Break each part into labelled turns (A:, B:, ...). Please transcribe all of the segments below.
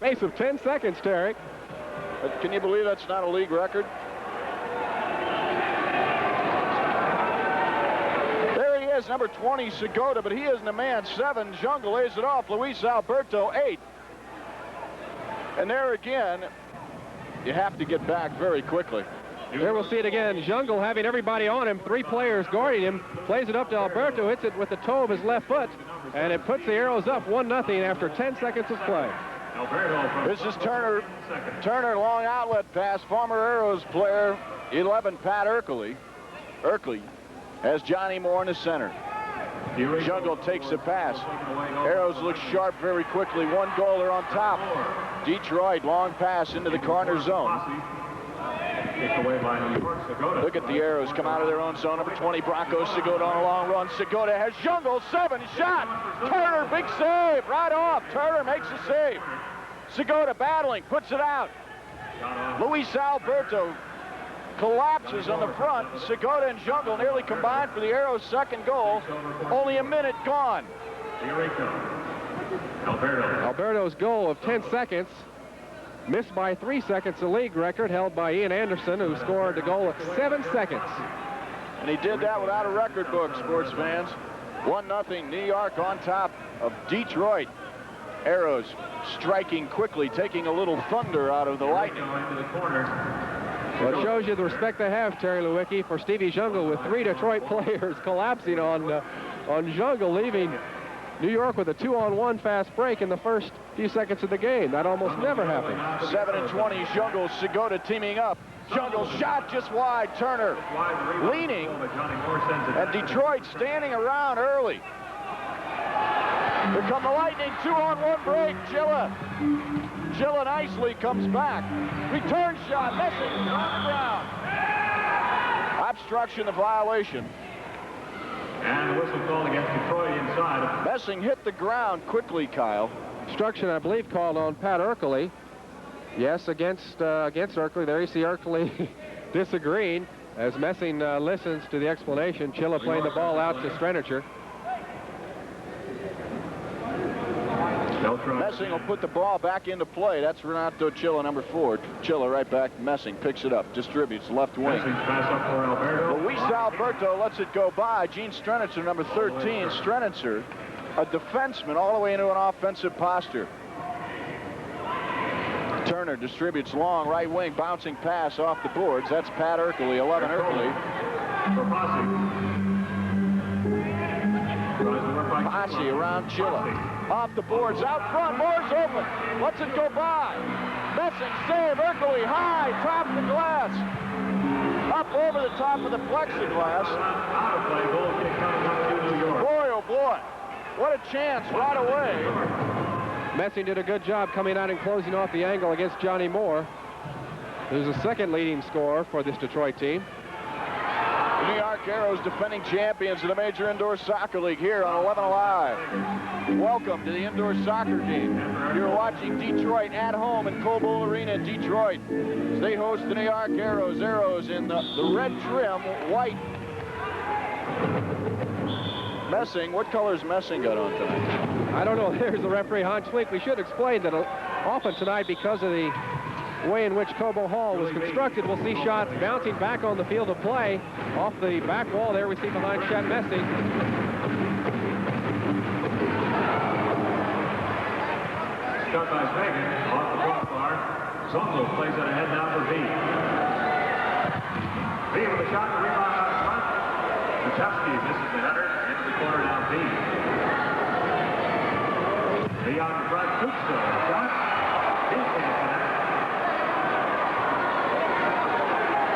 A: space of 10 seconds, Terry.
B: Can you believe that's not a league record? There he is, number 20, Segota, but he isn't a man. 7, Jungle lays it off. Luis Alberto, 8. And there again, you have to get back very quickly.
A: There we'll see it again. Jungle having everybody on him, 3 players guarding him, plays it up to Alberto, hits it with the toe of his left foot, and it puts the Arrows up 1-0 after 10 seconds of play.
B: This is Turner. Turner, long outlet pass. Former Arrows player, 11, Pat Erkley. Erkley has Johnny Moore in the center. Jungle takes the pass. Arrows look sharp very quickly. 1 goal, they're on top. Detroit, long pass into the corner zone. Look at the Arrows come out of their own zone. Number 20, Broncos. Segota on a long run. Segota has Jungle. 7 shot. Turner, big save. Right off. Turner makes a save. Segota battling, puts it out. Luis Alberto collapses on the front. Segota and Jungle nearly combined for the Arrows' second goal. Only a minute gone.
A: Alberto's goal of 10 seconds. Missed by 3 seconds, the league record held by Ian Anderson, who scored the goal at 7 seconds.
B: And he did that without a record book, sports fans. 1-0, New York on top of Detroit. Arrows striking quickly, taking a little thunder out of the Lightning.
A: Well, it shows you the respect they have, Terry Lewicki, for Stevie Jungle, with 3 Detroit players collapsing on Jungle, leaving New York with a 2-on-1 fast break in the first few seconds of the game. That almost never happened.
B: 7-20, Jungle, Segota teaming up. Jungle shot just wide. Turner leaning, and Detroit standing around early. Here come the Lightning, 2-on-1 break. Gilla nicely comes back. Return shot, Messing on the ground. Obstruction of violation.
C: And the whistle called against Detroit inside.
B: Messing hit the ground quickly, Kyle.
A: Obstruction, I believe, called on Pat Erkley. Yes, against Erkley. There you see Erkley disagreeing as Messing listens to the explanation. Chilla playing the ball out to Strenicher.
B: Messing will put the ball back into play. That's Renato Chilla, number 4. Chilla right back. Messing picks it up, distributes left wing.
C: Pass up for Alberto.
B: Luis Alberto lets it go by. Gene Strenicher, number 13. Strenicher, a defenseman, all the way into an offensive posture. Turner distributes long right wing, bouncing pass off the boards. That's Pat Erkley, 11 Erkley. Posse around Chilla. Off the boards, out front, Moore's open. Lets it go by. Messing, save, Erkley, high, top of the glass. Up over the top of the plexiglass. Boy, oh boy, what a chance right away.
A: Messing did a good job coming out and closing off the angle against Johnny Moore, who's the second leading scorer for this Detroit team.
B: The New York Arrows, defending champions of the Major Indoor Soccer League, here on 11 Alive. Welcome to the indoor soccer game. You're watching Detroit at home in Cobo Arena in Detroit as they host the New York Arrows. Arrows in the red trim, white. Messing, what color's Messing got on tonight?
A: I don't know. There's the referee, Hans Fleek. We should explain that often tonight, because of the way in which Cobo Hall was constructed, we'll see shots bouncing back on the field of play off the back wall there we see behind Chet Messing.
C: Shot by Fagan, off the crossbar. Zunglo plays it ahead now for V. V with a shot, the rebound out front. Machowski misses the header, into the corner now V. V on the front, Tuchel, shot. V can't connect.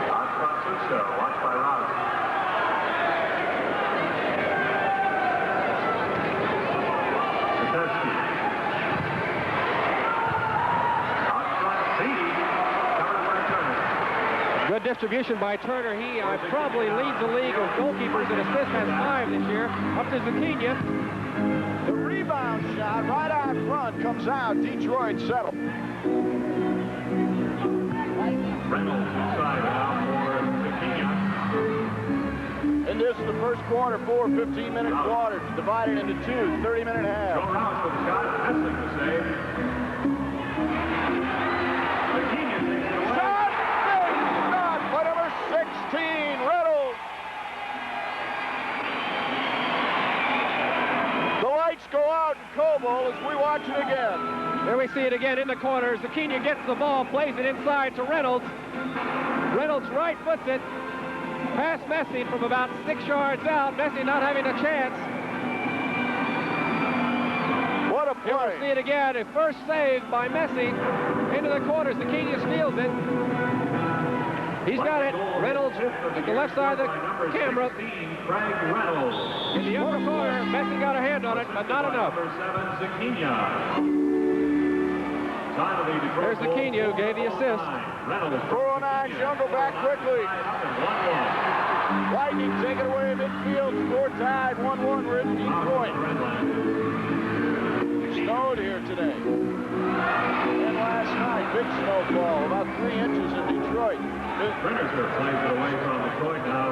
C: Out front, Tuchel, watched by Ross. Machowski.
A: Good distribution by Turner. He probably leads the league of goalkeepers in assists, has 5 this year. Up to Zakinya.
B: The rebound shot right out front comes out. Detroit settled.
C: Reynolds inside now for Zakinya.
B: And this is the first quarter, 4 15-minute quarters, divided into 2 30-minute halves.
C: Joe Rouse with a shot, missing the save.
B: out in Coble as we watch it again.
A: There we see it again in the corner. Zucchini gets the ball, plays it inside to Reynolds. Reynolds right foots it. Past Messing from about 6 yards out. Messing not having a chance.
B: What a
A: Here
B: play.
A: we'll see it again. A first save by Messing. Into the corner. Zucchini steals it. He's got it. Reynolds at the left side of the camera. In the upper corner, Messing got a hand on it, but not enough. There's Zucchini who gave the assist.
B: 409, Jungle back quickly. Lightning take it away midfield. Score tied, 1-1. We're in Detroit. Snowed here today. And last night, big snowfall, about 3 inches in Detroit.
C: Sprinter plays it away from Detroit now.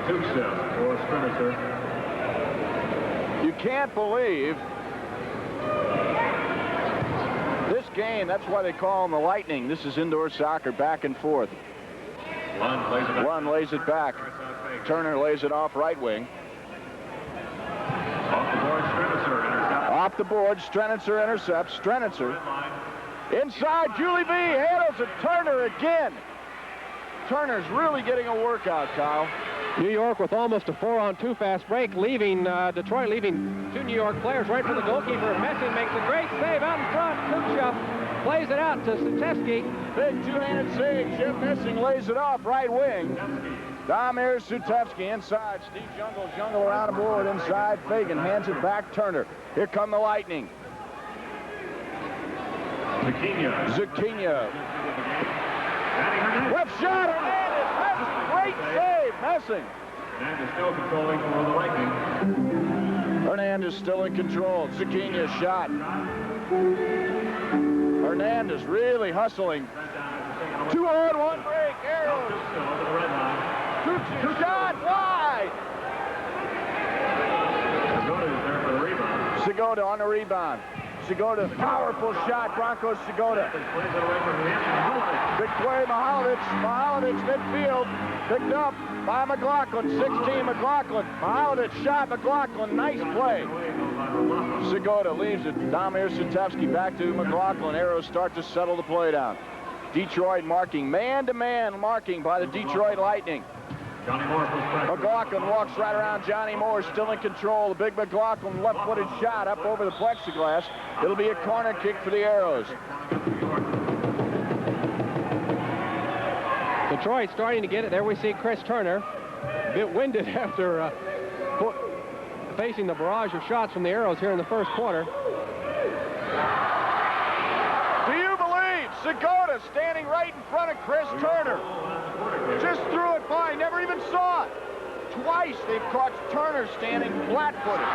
C: 2-step for Sprinter.
B: You can't believe this game. That's why they call them the Lightning. This is indoor soccer, back and forth. Lund lays it back. Turner lays it off right wing. Off the board, Strenitzer intercepts. Strenitzer. Inside, Julie B. handles it. Turner again. Turner's really getting a workout, Kyle.
A: New York with almost a 4-on-2 fast break, leaving Detroit, leaving 2 New York players right for the goalkeeper. Messing makes a great save out in front. Kucha plays it out to Sutevsky.
B: Big two-handed save. Jim Messing lays it off right wing. Damir Sutevsky inside. Steve Jungle. Jungle around the board inside. Fagan hands it back. Turner. Here come the Lightning. Zucchini. Left shot. Hernandez. Great save. Messing.
C: Hernandez still controlling for the Lightning.
B: Hernandez still in control. Zucchini shot. Hernandez really hustling. 2-on-1 break. Arrows. 2 shot wide. Segota on the rebound. Segota, powerful shot. Broncos Segota. Big play, Mahalovic midfield. Picked up by McLaughlin. 16 McLaughlin. Mahalovic shot McLaughlin. Nice play. Segota leaves it. Damir Sutevsky back to McLaughlin. Arrows start to settle the play down. Detroit marking. Man-to-man marking by the Detroit Lightning. McLaughlin walks right around Johnny Moore, still in control. The big McLaughlin left-footed shot up over the plexiglass. It'll be a corner kick for the Arrows.
A: Detroit starting to get it. There we see Chris Turner, a bit winded after facing the barrage of shots from the Arrows here in the first quarter.
B: Do you believe Segota standing right in front of Chris Turner? Just threw it by, never even saw it. Twice they've caught Turner standing flat-footed.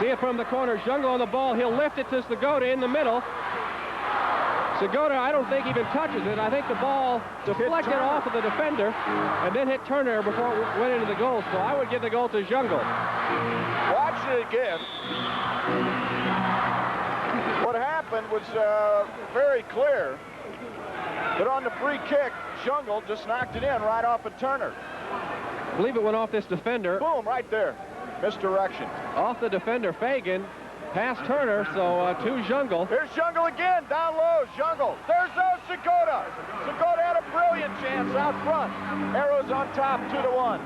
A: See it from the corner. Jungle on the ball. He'll lift it to Segota in the middle. Segota, I don't think even touches it. I think the ball deflected off of the defender and then hit Turner before it went into the goal. So I would give the goal to Jungle.
B: Watch it again. What happened was very clear. But on the free kick, Jungle just knocked it in right off of Turner.
A: I believe it went off this defender.
B: Boom, right there. Misdirection.
A: Off the defender, Fagan. Past Turner, so to Jungle.
B: Here's Jungle again, down low, Jungle. There's no Segota. Segota had a brilliant chance out front. Arrows on top, 2-1.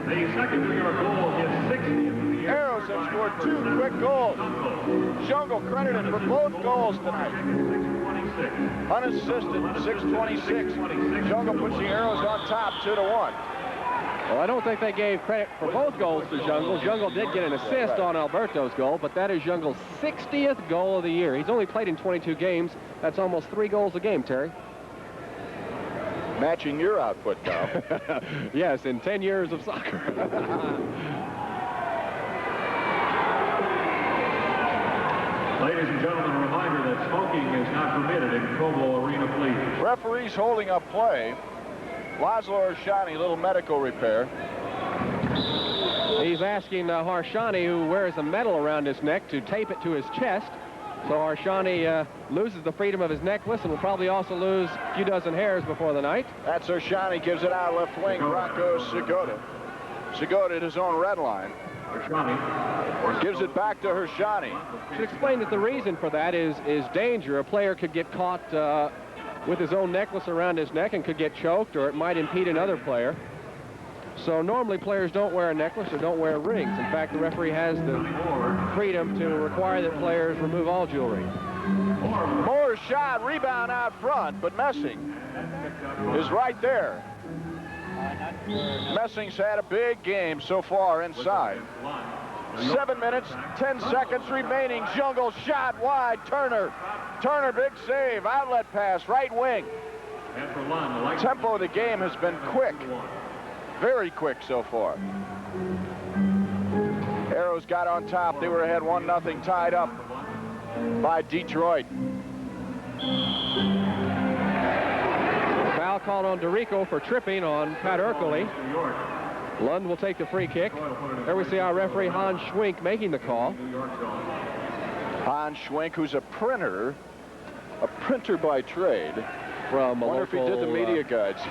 C: The second New York goal is 60th.
B: Arrows have scored 2 quick goals. Jungle credited for both goals tonight. Unassisted, 6:26. Jungle puts the Arrows on top, 2-1.
A: Well, I don't think they gave credit for both goals to Jungle. Jungle did get an assist on Alberto's goal, but that is Jungle's 60th goal of the year. He's only played in 22 games. That's almost 3 goals a game, Terry.
B: Matching your output, Kyle.
A: Yes, in 10 years of soccer.
C: Ladies and gentlemen, a reminder that smoking is not permitted in Cobo Arena, please.
B: Referee's holding up play. Laszlo Harshani, little medical repair.
A: He's asking Harshani, who wears a medal around his neck, to tape it to his chest. So Harshani loses the freedom of his necklace and will probably also lose a few dozen hairs before the night.
B: That's Harshani, gives it out left wing. Broncos Segota. Segota at his own red line. Gives it back to Hershani.
A: Should explain that the reason for that is danger. A player could get caught with his own necklace around his neck and could get choked, or it might impede another player. So normally players don't wear a necklace or don't wear rings. In fact, the referee has the freedom to require that players remove all jewelry.
B: Moore's shot, rebound out front, but Messing is right there. Messing's had a big game so far inside. 7 minutes, 10 seconds remaining. Jungle shot wide. Turner, big save. Outlet pass, right wing. Tempo of the game has been quick. Very quick so far. Arrows got on top. They were ahead 1-0, tied up by Detroit.
A: Foul called on DeRico for tripping on Pat Ercole. Lund will take the free kick. There we see our referee Hans Schwink making the call.
B: Hans Schwink, who's a printer by trade.
A: From a
B: wonder
A: local,
B: if he did the media guides.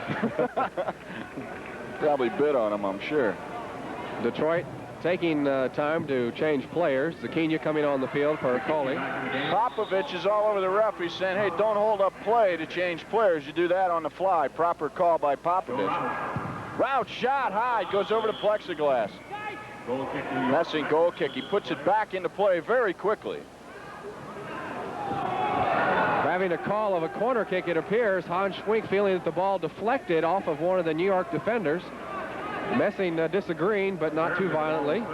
B: Probably bid on him, I'm sure.
A: Detroit taking time to change players. Zucchini coming on the field for Ercole.
B: Popovich is all over the ref. He's saying, hey, don't hold up play to change players. You do that on the fly. Proper call by Popovich. Rout shot high, goes over the plexiglass. Messing goal kick. He puts it back into play very quickly.
A: Having a call of a corner kick, it appears. Hans Schwink feeling that the ball deflected off of one of the New York defenders. Messing disagreeing, but not too violently.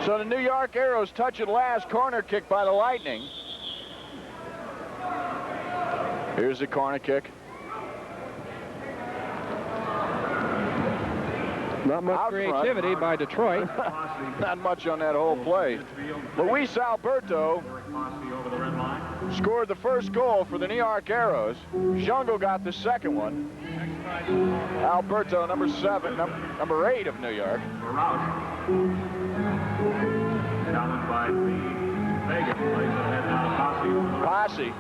B: So the New York Arrows touch it last. Corner kick by the Lightning. Here's the corner kick.
A: Not much creativity by Detroit.
B: Not much on that whole play. Luis Alberto scored the first goal for the New York Arrows. Jungle got the second one. Alberto, number 7, number 8 of New York. Posse.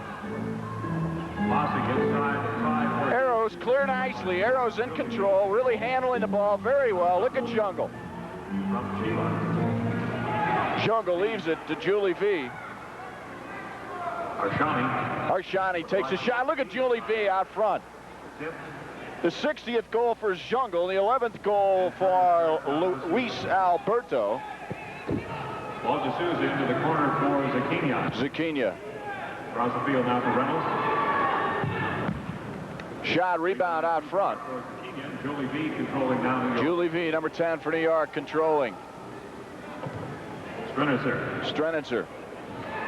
B: Arrows clear nicely. Arrows in control, really handling the ball very well. Look at Jungle. Jungle leaves it to Julie V. Arshani takes a shot. Look at Julie V out front. The 60th goal for Jungle, the 11th goal for Luis Alberto.
C: Ball D'Souza into the corner for
B: Zucchini.
C: Across the field now for Reynolds.
B: Shot, rebound out front.
C: Julie V controlling now New York.
B: Julie V, number 10 for New York, controlling. Strenitzer.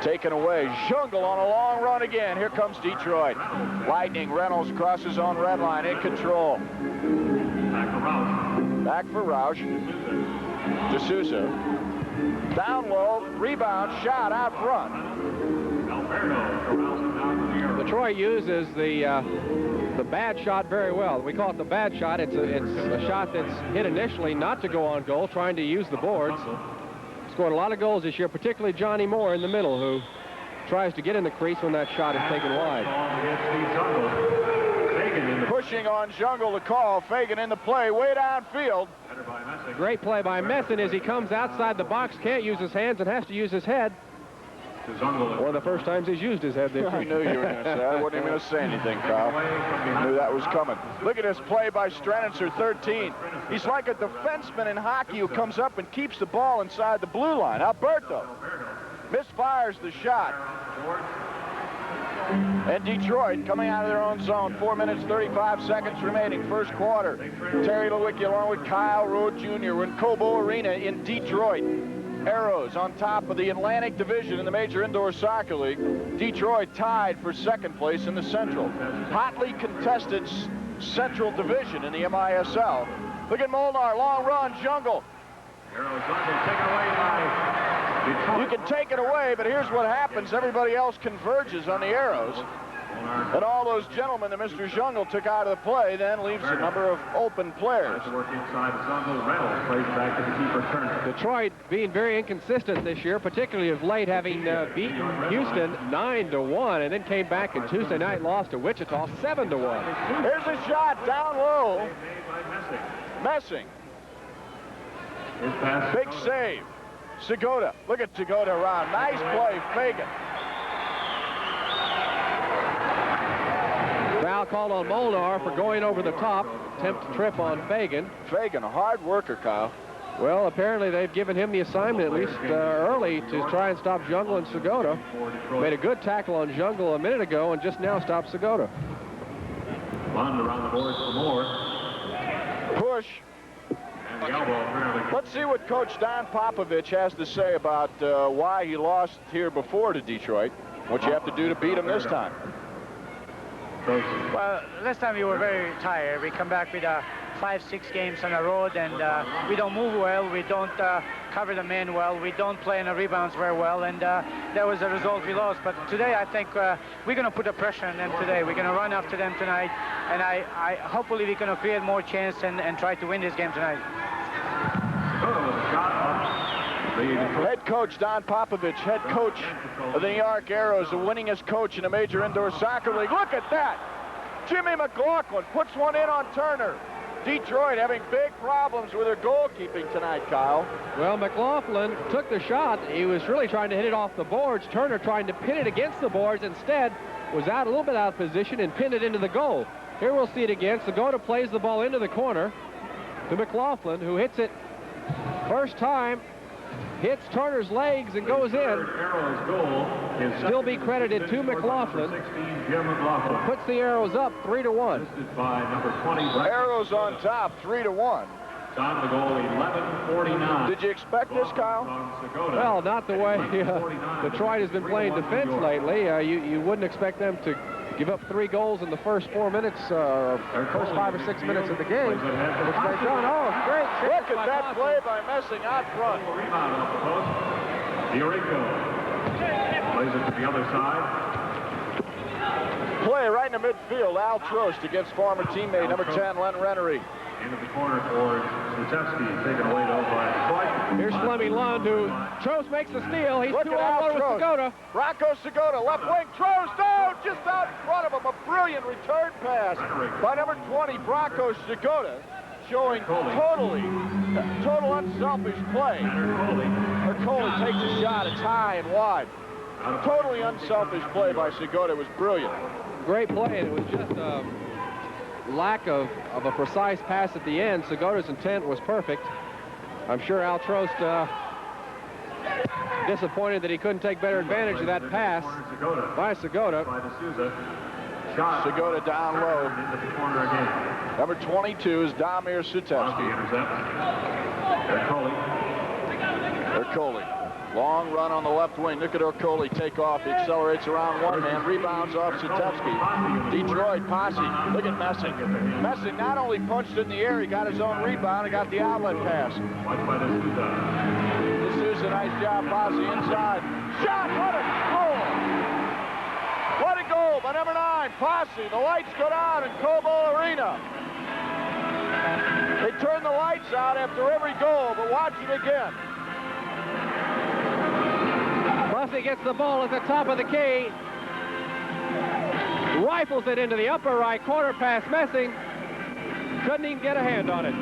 B: Taken away. Jungle on a long run again. Here comes Detroit. Lightning. Reynolds crosses on red line in control. Back for Roush. D'Souza. Down low. Rebound. Shot out front.
A: Detroit uses the bad shot very well. We call it the bad shot. It's a shot that's hit initially not to go on goal, trying to use the boards. Scored a lot of goals this year, particularly Johnny Moore in the middle, who tries to get in the crease when that shot is taken wide.
B: Pushing on Jungle to call. Fagan in the play, way downfield.
A: Great play by Messin as he comes outside the box, can't use his hands and has to use his head. One of the first times he's used his head this
B: I knew you were going to say. I wasn't even going to say anything, Kyle. I knew that was coming. Look at this play by Strenitzer, 13. He's like a defenseman in hockey who comes up and keeps the ball inside the blue line. Alberto misfires the shot. And Detroit coming out of their own zone. 4 minutes, 35 seconds remaining, first quarter. Terry Lewicki along with Kyle Road Jr. We're in Cobo Arena in Detroit. Arrows on top of the Atlantic Division in the Major Indoor Soccer League. Detroit tied for second place in the Central. Hotly contested Central Division in the MISL. Look at Molnar, long run, Jungle. You can take it away, but here's what happens. Everybody else converges on the Arrows. And all those gentlemen that Mr. Jungle took out of the play then leaves a number of open players.
A: Detroit being very inconsistent this year, particularly of late, having beaten Houston 9-1, and then came back and Tuesday night lost to Wichita 7-1.
B: Here's a shot down low. Messing.
C: His pass.
B: Big save. Segota. Look at Segota around. Nice play, Fagan.
A: Foul called on Molnar for going over the top. Attempt to trip on Fagan.
B: Fagan, a hard worker, Kyle.
A: Well, apparently they've given him the assignment, at least early, to try and stop Jungle and Segota. Made a good tackle on Jungle a minute ago and just now stopped Segota.
C: Lund around the boards for more.
B: Push.
C: And the elbow apparently.
B: Let's see what Coach Don Popovich has to say about why he lost here before to Detroit. What you have to do to beat him this time.
D: Well, this time we were very tired. We come back with 5-6 games on the road, and we don't move well. We don't cover the men well. We don't play in the rebounds very well, and that was the result we lost. But today, I think we're going to put the pressure on them today. We're going to run after them tonight, and I hopefully we're going to create more chance and try to win this game tonight.
B: Head coach Don Popovich, head coach of the New York Arrows, the winningest coach in a major indoor soccer league. Look at that! Jimmy McLaughlin puts one in on Turner. Detroit having big problems with their goalkeeping tonight, Kyle.
A: Well, McLaughlin took the shot. He was really trying to hit it off the boards. Turner trying to pin it against the boards. Instead, was out a little bit out of position and pinned it into the goal. Here we'll see it again. Segota plays the ball into the corner to McLaughlin, who hits it first time. Hits Turner's legs and goes in. Still be credited to McLaughlin. Puts the Arrows up 3-1.
B: Arrows on top, 3-1.
C: Time to goal 11:49.
B: Did you expect this, Kyle?
A: Well, not the way Detroit has been playing defense lately. You wouldn't expect them to give up 3 goals in the first 4 minutes, first 5 or 6 minutes of the game, which they've done. Oh, great.
B: Look at that play by Messing out front.
C: Rebound off the post. Diorico plays it to the other side.
B: Play right in the midfield. Al Trost against former teammate number 10, Len Rennery.
C: Into the corner for Sutevsky, taken away though by Detroit.
A: Here's Fleming Lund, who Trost makes the steal. He's 2-on-1 with Segota.
B: Rocco Segota, left wing. Trost, oh, just out in front of him. A brilliant return pass by number 20, Rocco Segota, showing total unselfish play. Ercole takes a shot. It's high and wide. Totally unselfish play by Segota. It was brilliant.
A: Great play, and it was just a lack of a precise pass at the end. Segota's intent was perfect. I'm sure Al Trost disappointed that he couldn't take better advantage of that pass by Segota.
B: Segota down low. Number 22 is Damir Sutevsky. Ercole. Long run on the left wing. Look at Ercole take off. He accelerates around one man. Rebounds off Sutevsky. Detroit posse. Look at Messing. Messing not only punched in the air, he got his own rebound and got the outlet pass. D'Souza, nice job, posse inside. Shot! What a goal! What a goal by number 9, Posse. The lights go down in Cobo Arena. They turn the lights out after every goal, but watch it again.
A: Posse gets the ball at the top of the key. Rifles it into the upper right corner past Messing. Couldn't even get a hand on it.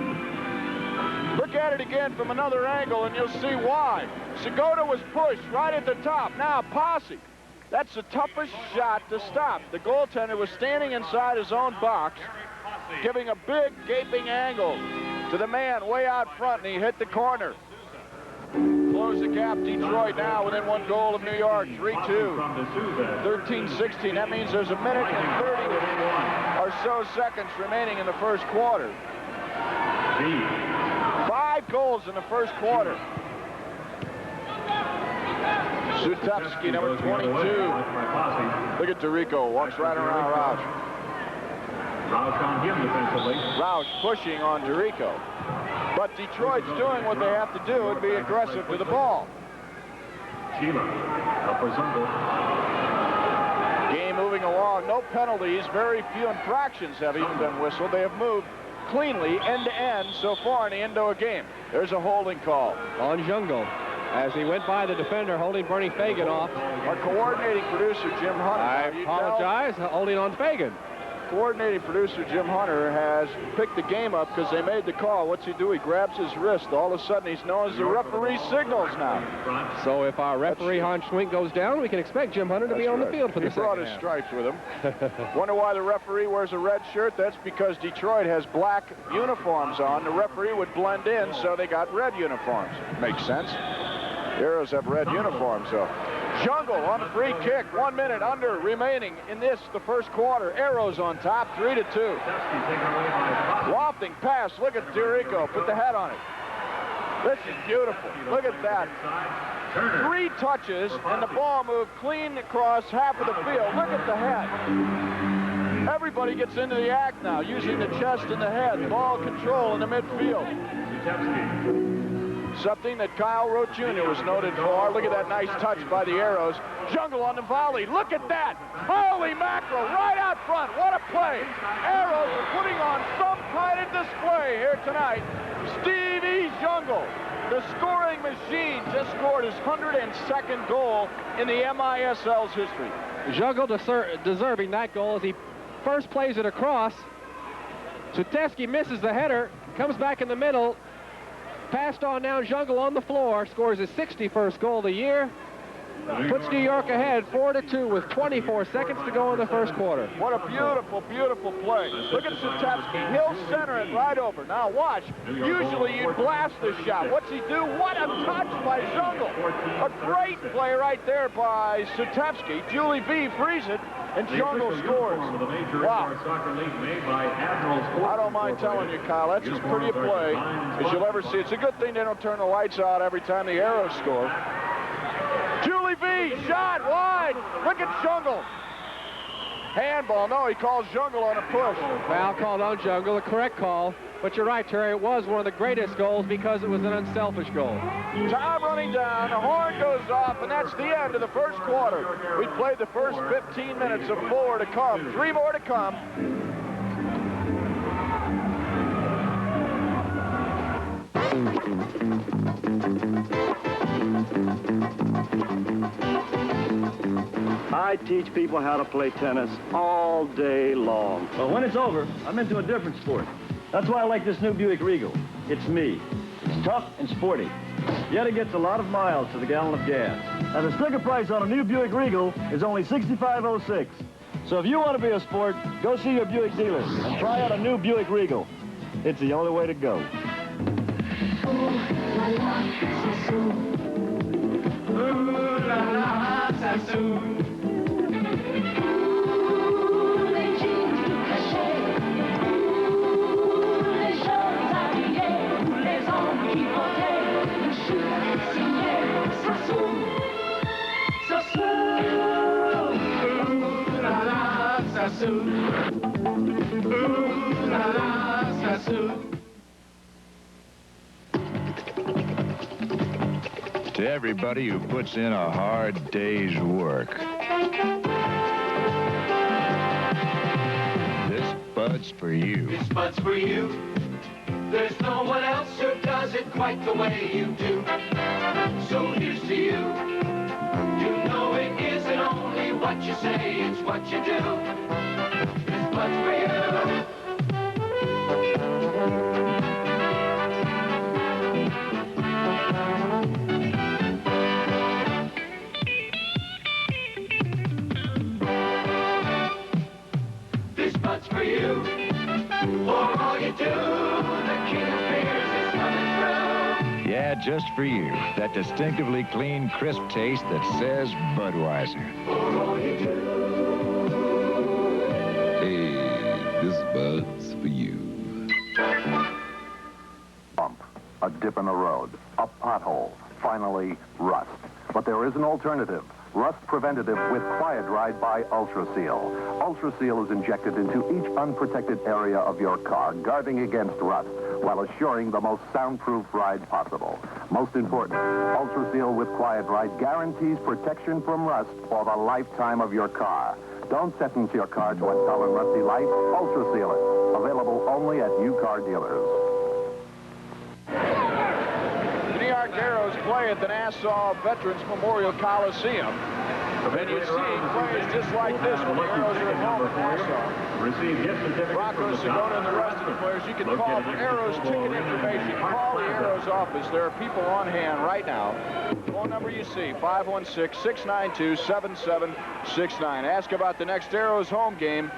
B: Look at it again from another angle and you'll see why. Segota was pushed right at the top. Now Posse. That's the toughest shot to stop. The goaltender was standing inside his own box, giving a big gaping angle to the man way out front, and he hit the corner. Close the gap. Detroit now within 1 goal of New York, 3-2. 13-16. That means there's a minute and 30 or so seconds remaining in the first quarter. 5 goals in the first quarter. Sutevsky, number 22. Look at Dorico. Walks right around Roush.
C: Roush on him defensively.
B: Roush pushing on Dorico. But Detroit's doing what they have to do and be aggressive to the ball.
C: Sheila, up for Zungel.
B: Game moving along. No penalties. Very few infractions have even been whistled. They have moved cleanly end-to-end so far in the Indo game. There's a holding call
A: On Jungle, as he went by the defender, holding Bernie Fagan off.
B: Our coordinating producer, Jim Hunt.
A: I apologize, holding on Fagan.
B: coordinating producer, Jim Hunter, has picked the game up because they made the call. What's he do? He grabs his wrist. All of a sudden, he's known as the referee signals now.
A: So if our referee, Hans Schwink, goes down, we can expect Jim Hunter to be on the field for the second half.
B: He brought his stripes with him. Wonder why the referee wears a red shirt? That's because Detroit has black uniforms on. The referee would blend in, so they got red uniforms. Makes sense. The Arrows have red uniforms, so. Jungle on the free kick. 1 minute under remaining in this, the first quarter. Arrows on top, 3-2. Wafting pass. Look at Dirico. Put the head on it. This is beautiful. Look at that. 3 touches, and the ball moved clean across half of the field. Look at the head. Everybody gets into the act now, using the chest and the head. Ball control in the midfield. Something that Kyle Rote Jr. was noted for. Look at that nice touch by the Arrows. Jungle on the volley. Look at that. Holy mackerel, right out front. What a play. Arrows are putting on some kind of display here tonight. Stevie Jungle, the scoring machine, just scored his 102nd goal in the MISL's history.
A: Jungle deserving that goal as he first plays it across. Sutevsky misses the header, comes back in the middle. Passed on now, Jungle on the floor, scores his 61st goal of the year. Puts New York ahead 4-2 with 24 seconds to go in the first quarter.
B: What a beautiful, beautiful play. Look at Sutevsky. He'll center it right over. Now watch. Usually you'd blast this shot. What's he do? What a touch by Jungle. A great play right there by Sutevsky. Julie V frees it, and Jungle scores. Wow. I don't mind telling you, Kyle, that's as pretty a play as you'll ever see. It's a good thing they don't turn the lights out every time the Arrows score. Julie V, shot wide. Look at Jungle. Handball. No, he calls Jungle on a push.
A: Foul called on Jungle, a correct call. But you're right, Terry, it was one of the greatest goals because it was an unselfish goal.
B: Time running down, the horn goes off, and that's the end of the first quarter. We played the first 15 minutes of 4 to come. 3 more to come.
E: I teach people how to play tennis all day long. But when it's over, I'm into a different sport. That's why I like this new Buick Regal. It's me. It's tough and sporty. Yet it gets a lot of miles to the gallon of gas. And the sticker price on a new Buick Regal is only $65.06. So if you want to be a sport, go see your Buick dealer and try out a new Buick Regal. It's the only way to go.
F: Ooh la la, Sassoon.
G: To everybody who puts in a hard day's work, this Bud's for you.
F: This Bud's for you. There's no one else who does it quite the way you do. So here's to you. You know it isn't only what you say, it's what you do. This Bud's for you. This Bud's for you. For all you do, the king of beers is coming through.
G: Yeah, just for you. That distinctively clean, crisp taste that says Budweiser.
F: For all you do.
H: Hey, this Bud's for you.
I: Bump, a dip in the road, a pothole, finally, rust. But there is an alternative. Rust preventative with Quiet Ride by Ultra Seal. Ultra Seal is injected into each unprotected area of your car, guarding against rust, while assuring the most soundproof ride possible. Most important, Ultra Seal with Quiet Ride guarantees protection from rust for the lifetime of your car. Don't sentence your car to a dull and rusty life. Ultra Seal it. Available only at U-Car dealers.
B: The New York Arrows play at the Nassau Veterans Memorial Coliseum. And you see plays just like this when the Arrows are at home at Nassau. Broncos, Segota, and the rest of the players, you can call for Arrows ticket information. Call the Arrows office. There are people on hand right now. Phone number you see, 516-692-7769. Ask about the next Arrows home game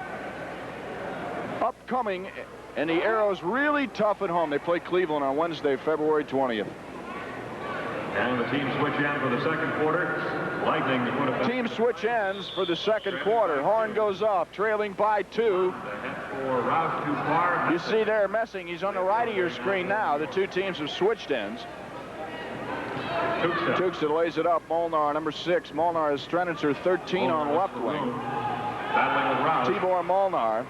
B: upcoming, and the Arrows really tough at home. They play Cleveland on Wednesday, February 20th.
C: And the team switch in for the second quarter. Lightning would have...
B: Team switch ends for the second quarter. Horn goes off, trailing by 2. You see there Messing. He's on the right of your screen now. The two teams have switched ends. Tuchsa lays it up. Molnar, number 6. Molnar is Strenitzer, 13 on left wing. Tibor Molnar.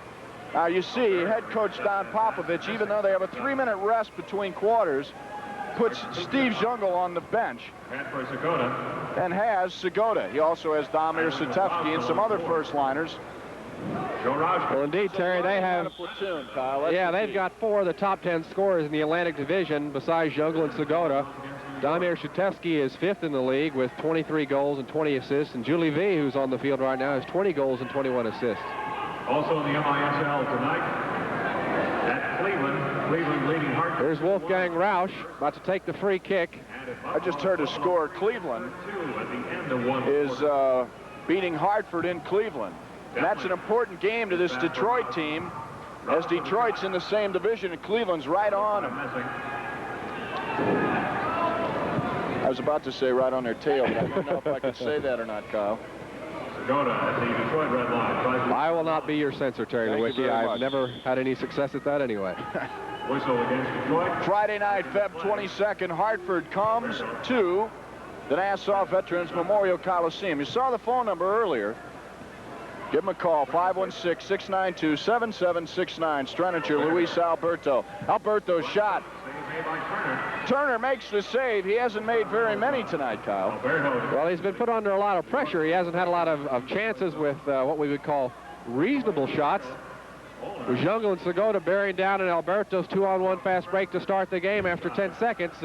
B: Now you see head coach Don Popovich, even though they have a 3-minute rest between quarters, puts Steve Jungle on the bench and has Segota. He also has Damir Satevsky and some other first-liners.
A: Well, indeed, Terry, they have...
B: Platoon, Kyle.
A: Yeah, they've got 4 of the top 10 scorers in the Atlantic Division besides Jungle and Segota. Damir Satevsky is 5th in the league with 23 goals and 20 assists, and Julie V, who's on the field right now, has 20 goals and 21 assists.
C: Also in the MISL tonight, at Cleveland leading Hartford.
A: There's Wolfgang Rausch about to take the free kick.
B: I just heard a score. Cleveland is beating Hartford in Cleveland. And that's an important game to this Detroit team, as Detroit's in the same division and Cleveland's right on them. I was about to say right on their tail, but I don't know if I could say that or not, Kyle.
C: At the Detroit red line.
A: I will not be your censor, Terry Lewicki. I've never had any success at that anyway.
C: Whistle against Detroit.
B: Friday night, Feb 22nd, Hartford comes to the Nassau Veterans Memorial Coliseum. You saw the phone number earlier. Give them a call, 516-692-7769. Strenitzer, Luis Alberto. Alberto's shot. Turner makes the save. He hasn't made very many tonight, Kyle.
A: Well, he's been put under a lot of pressure. He hasn't had a lot of chances with what we would call reasonable shots. With Jungle and Segota bearing down in Alberto's 2-on-1 fast break to start the game after 10 seconds.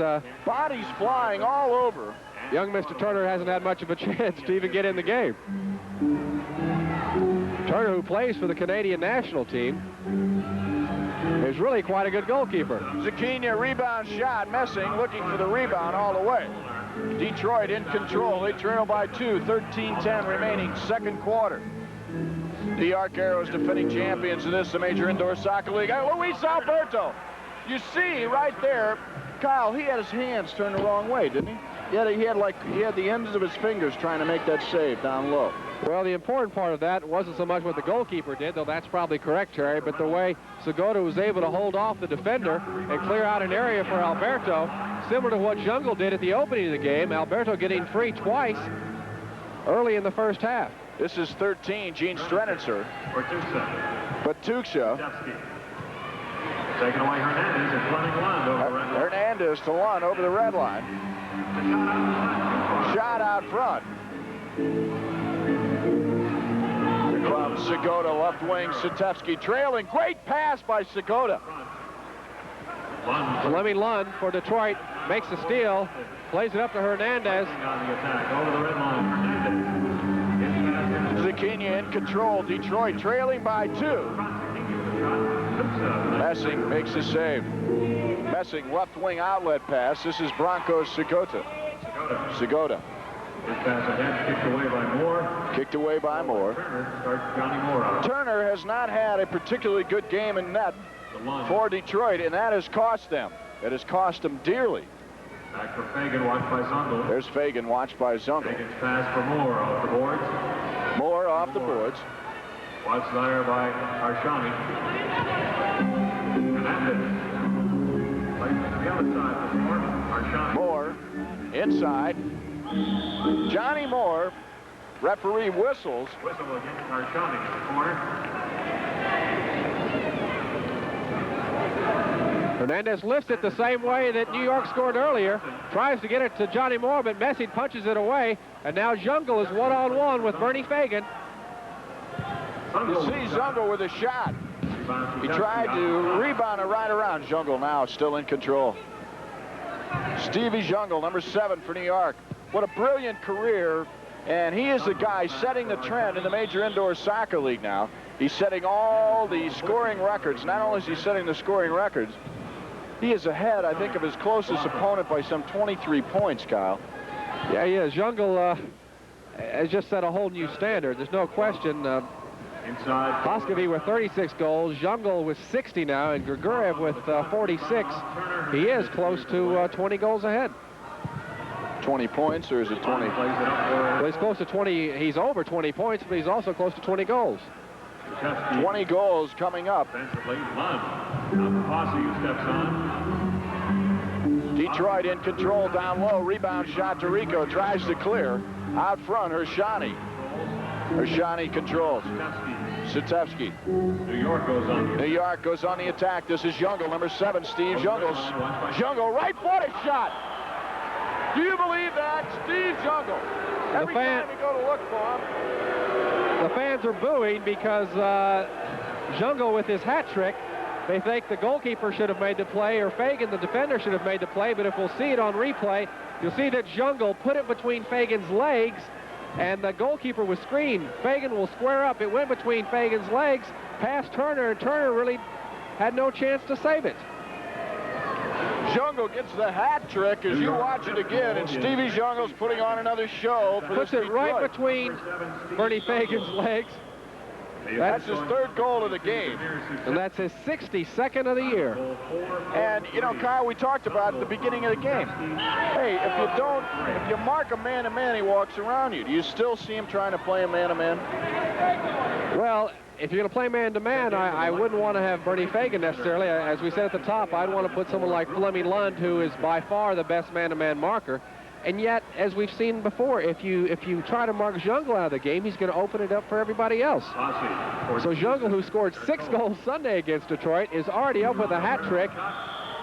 B: Bodies flying all over.
A: Young Mr. Turner hasn't had much of a chance to even get in the game. Turner, who plays for the Canadian national team, is really quite a good goalkeeper.
B: Zucchini, rebound shot. Messing looking for the rebound all the way. Detroit in control. They trail by 2, 13-10 remaining, second quarter. The York Arrows defending champions of this, the Major Indoor Soccer League. And Luis Alberto. You see right there, Kyle, he had his hands turned the wrong way, didn't he? He had the ends of his fingers trying to make that save down low.
A: Well, the important part of that wasn't so much what the goalkeeper did, though that's probably correct, Terry, but the way Segota was able to hold off the defender and clear out an area for Alberto, similar to what Jungle did at the opening of the game. Alberto getting free twice early in the first half.
B: This is 13, Gene Strenitzer. But Tuchsa.
C: Taking away Hernandez and running Lund over the red line.
B: Hernandez to Lund over the red line. Shot out front. From Segota, left wing, Satevsky trailing. Great pass by Segota.
A: Fleming Lund for Detroit makes the steal, plays it up to Hernandez.
B: Zucchini in control. Detroit trailing by 2. Messing makes the save. Messing left wing outlet pass. This is Broncos Segota. Segota.
C: This pass ahead, kicked away by Moore.
B: Kicked away by Moore.
C: Turner starts Johnny Moore out.
B: Turner has not had a particularly good game in net for Detroit, and that has cost them. It has cost them dearly.
C: Back for Fagan, watched by Zungel.
B: There's Fagan, watched by Zungel.
C: Fagan's pass for Moore off the boards.
B: Moore off the boards.
C: Watched there by Arshani. Hernandez. Plays to the other side for Moore. Arshani.
B: Moore inside. Johnny Moore, referee whistles.
C: Whistle against Arshani in the corner.
A: Hernandez lifts it the same way that New York scored earlier. Tries to get it to Johnny Moore, but Messing punches it away. And now Jungle is one-on-one with Bernie Fagan.
B: You see Jungle with a shot. He tried to rebound it right around. Jungle now still in control. Stevie Jungle, number 7 for New York. What a brilliant career And he is the guy setting the trend in the Major Indoor Soccer League now. He's setting all the scoring records. Not only is he setting the scoring records, he is ahead, I think, of his closest opponent by some 23 points, Kyle.
A: Yeah, he is. Jungle has just set a whole new standard. There's no question. Hoskovy with 36 goals, Jungle with 60 now, and Grigoriev with 46. He is close to 20 goals ahead.
B: 20 points, or is it 20?
A: Well, he's close to 20. He's over 20 points, but he's also close to 20 goals.
B: 20 goals coming up. Detroit in control down low. Rebound shot to Rico. Tries to clear. Out front, Hershani. Hershani controls. Sitevsky.
C: New York goes on the
B: attack. This is Jungle, number 7, Steve Jungle. Jungle, right-footed shot. Do you believe that? Steve Jungle. Every time we go to look for him.
A: The fans are booing because Jungle with his hat trick, they think the goalkeeper should have made the play, or Fagan, the defender, should have made the play. But if we'll see it on replay, you'll see that Jungle put it between Fagan's legs, and the goalkeeper was screened. Fagan will square up. It went between Fagan's legs, past Turner, and Turner really had no chance to save it.
B: Jungle gets the hat trick as you watch it again, and Stevie Jungle's putting on another show.
A: Puts it right between Bernie Fagan's legs.
B: That's his 3rd goal of the game.
A: And that's his 62nd of the year.
B: And, you know, Kyle, we talked about at the beginning of the game. Hey, if you mark a man-to-man, he walks around you. Do you still see him trying to play a man-to-man?
A: Well, if you're going to play man-to-man, I wouldn't want to have Bernie Fagan necessarily. As we said at the top, I'd want to put someone like Fleming Lund, who is by far the best man-to-man marker. And yet, as we've seen before, if you try to mark Jungle out of the game, he's going to open it up for everybody else. So Jungle, who scored 6 goals Sunday against Detroit, is already up with a hat trick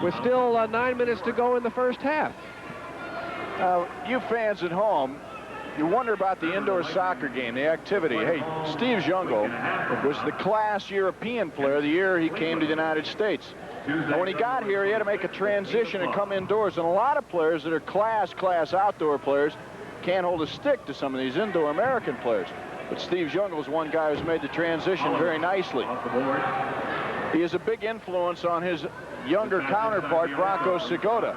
A: with still 9 minutes to go in the first half.
B: You fans at home, you wonder about the indoor soccer game, the activity. Hey, Steve Jungle was the class European player the year he came to the United States. And when he got here, he had to make a transition and come indoors. And a lot of players that are class outdoor players can't hold a stick to some of these indoor American players. But Steve Jungle is one guy who's made the transition very nicely. He is a big influence on his younger counterpart, Branko Segota.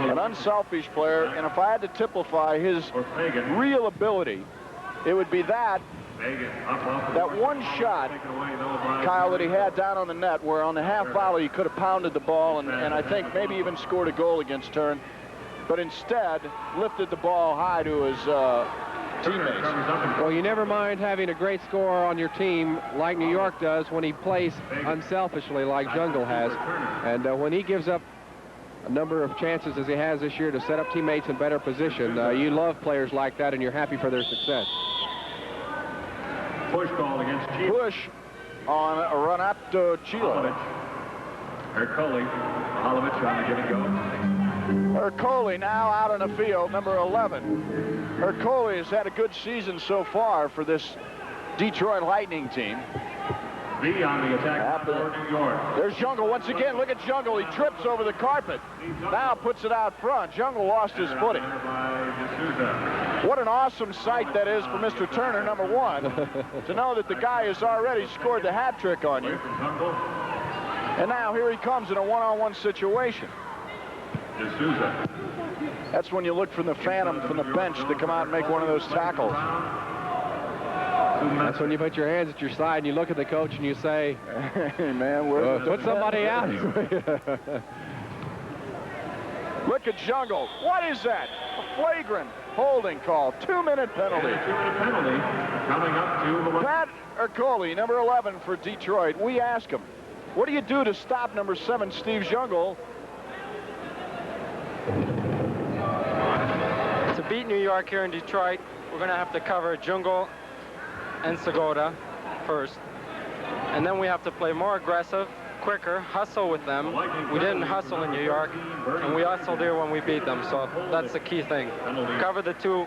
B: An unselfish player, and if I had to typify his real ability, it would be that one shot, Kyle, that he had down on the net, where on the half volley he could have pounded the ball and I think maybe even scored a goal against Turn, but instead lifted the ball high to his teammates.
A: Well, you never mind having a great scorer on your team like New York does when he plays unselfishly like Jungle has. And when he gives up a number of chances as he has this year to set up teammates in better position, you love players like that and you're happy for their success.
C: Push called against Chile.
B: Push on a run up to Chile.
C: Ercole, Halovic on the give and go.
B: Ercole now out on the field, number 11. Ercole has had a good season so far for this Detroit Lightning team.
C: B on the attack for New York.
B: There's Jungle once again. Look at Jungle. He trips over the carpet. Now puts it out front. Jungle lost his footing. What an awesome sight that is for Mr. Turner, number 1, to know that the guy has already scored the hat trick on you. And now here he comes in a one-on-one situation. That's when you look for the phantom from the bench to come out and make one of those tackles.
A: That's when you put your hands at your side and you look at the coach and you say,
B: hey, man,
A: put somebody out.
B: Look at Jungle. What is that? A flagrant holding call. 2-minute penalty.
C: 2-minute penalty coming up to the...
B: Pat Ercole, number 11 for Detroit. We ask him, what do you do to stop number 7, Steve Jungle?
J: To beat New York here in Detroit, we're going to have to cover Jungle and Segota first. And then we have to play more aggressive, quicker, hustle with them. We didn't hustle in New York, and we hustled here when we beat them. So that's the key thing. Cover the 2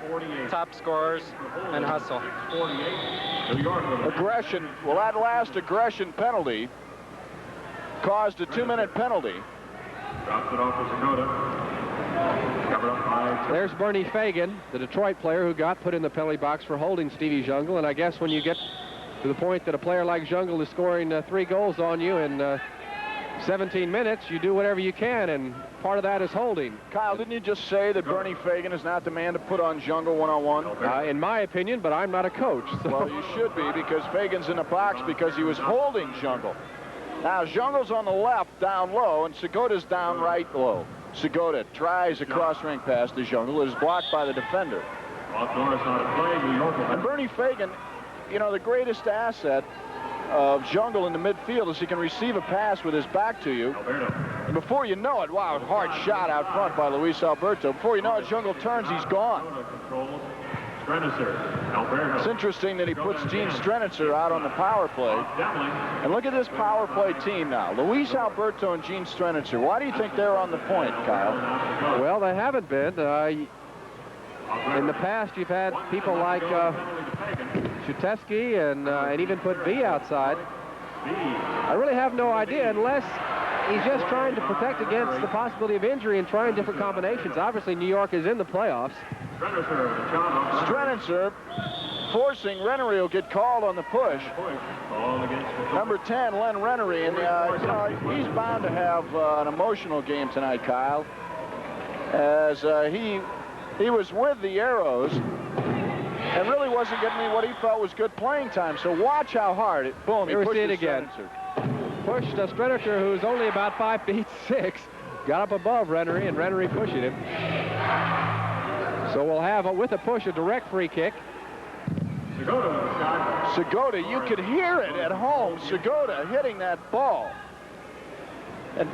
J: top scorers and hustle.
B: Aggression. Well, that last aggression penalty caused a 2-minute penalty.
C: Drops it off to Segota. Covered up by
A: There's Bernie Fagan, the Detroit player who got put in the penalty box for holding Stevie Jungle. And I guess when you get to the point that a player like Jungle is scoring 3 goals on you in 17 minutes, you do whatever you can, and part of that is holding.
B: Kyle, didn't you just say that Bernie Fagan is not the man to put on Jungle one-on-one?
A: In my opinion, but I'm not a coach. So.
B: Well, you should be, because Fagan's in the box because he was holding Jungle. Now, Jungle's on the left down low, and Segoda's down right low. Segoda tries a cross-ring pass to Jungle. It is blocked by the defender. And Bernie Fagan, you know, the greatest asset of Jungle in the midfield is he can receive a pass with his back to you. And before you know it, wow, hard shot out front by Luis Alberto. Before you know it, Jungle turns, he's gone. It's interesting that he puts Gene Strenitzer out on the power play. And look at this power play team now. Luis Alberto and Gene Strenitzer. Why do you think they're on the point, Kyle?
A: Well, they haven't been. In the past, you've had people like Shuteski and even put V outside. I really have no idea unless he's just trying to protect against the possibility of injury and trying different combinations. Obviously, New York is in the playoffs.
B: Strenitzer forcing Rennery will get called on the push. Number 10, Len Rennery, and you know, he's bound to have an emotional game tonight, Kyle, as he was with the Arrows and really wasn't getting what he felt was good playing time. So watch how hard it. Boom!
A: Here we see it again. Pushed Strenitzer, who's only about 5'6", got up above Rennery, and Rennery pushing him. So we'll have, with a push, a direct free kick.
B: Segoda, you could hear it at home. Segoda hitting that ball. And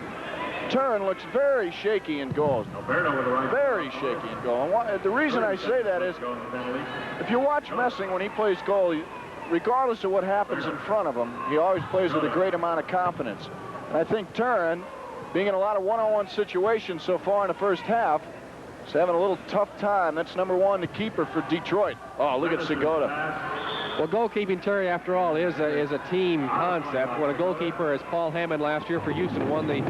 B: Turn looks very shaky in goals. Very shaky in goal. And the reason I say that is, if you watch Messing when he plays goal, regardless of what happens in front of him, he always plays with a great amount of confidence. And I think Turn, being in a lot of one-on-one situations so far in the first half, is having a little tough time. That's number 1, the keeper for Detroit. Oh, look at Segoda.
A: Well, goalkeeping, Terry, after all, is a team concept. When a goalkeeper, as Paul Hammond last year for Houston, won the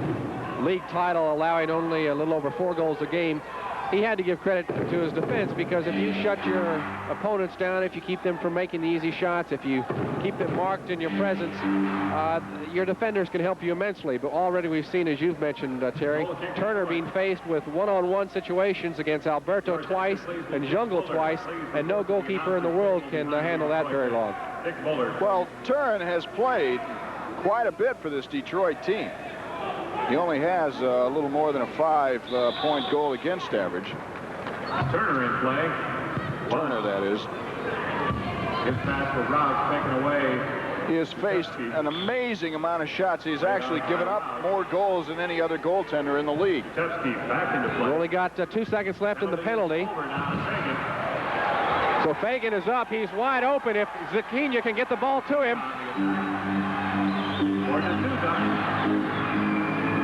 A: league title, allowing only a little over 4 goals a game, he had to give credit to his defense, because if you shut your opponents down, if you keep them from making the easy shots, if you keep them marked in your presence, your defenders can help you immensely. But already we've seen, as you've mentioned, Terry, Turner being faced with one-on-one situations against Alberto twice and Jungle twice, and no goalkeeper in the world can handle that very long.
B: Well, Turn has played quite a bit for this Detroit team. He only has a little more than a 5-point goal against average.
C: Turner in play.
B: Turner, that is.
C: His pass for Rauch taken away.
B: He has faced an amazing amount of shots. He's actually given up more goals than any other goaltender in the league.
C: Back into play.
A: We've only got 2 seconds left in the penalty. So Fagan is up. He's wide open. If Zakinia can get the ball to him.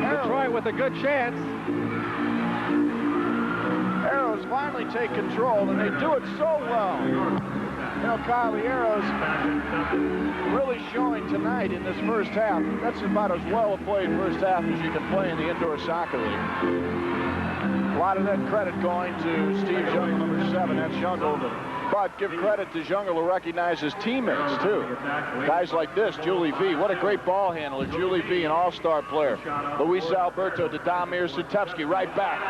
A: Detroit with a good chance.
B: Arrows finally take control, and they do it so well. You know, Kyle, the Arrows really showing tonight in this first half. That's about as well a played first half as you can play in the indoor soccer league. A lot of that credit going to Steve Jungle, number 7. That's Jungle. But give credit to Jungle, who recognizes teammates, too. Guys like this, Julie V. What a great ball handler. Julie V, an all-star player. Luis Alberto to Damir Sutevsky, right back.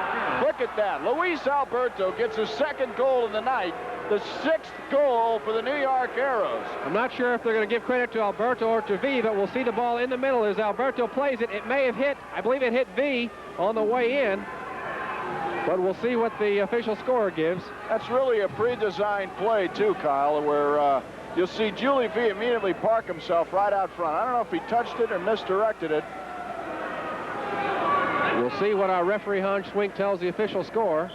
B: Look at that. Luis Alberto gets his 2nd goal in the night, the 6th goal for the New York Arrows.
A: I'm not sure if they're going to give credit to Alberto or to V, but we'll see the ball in the middle as Alberto plays it. It may have hit, I believe it hit V on the way in. But we'll see what the official score gives.
B: That's really a pre-designed play, too, Kyle, where you'll see Julie V immediately park himself right out front. I don't know if he touched it or misdirected it.
A: We'll see what our referee, Hans Swink, tells the official score.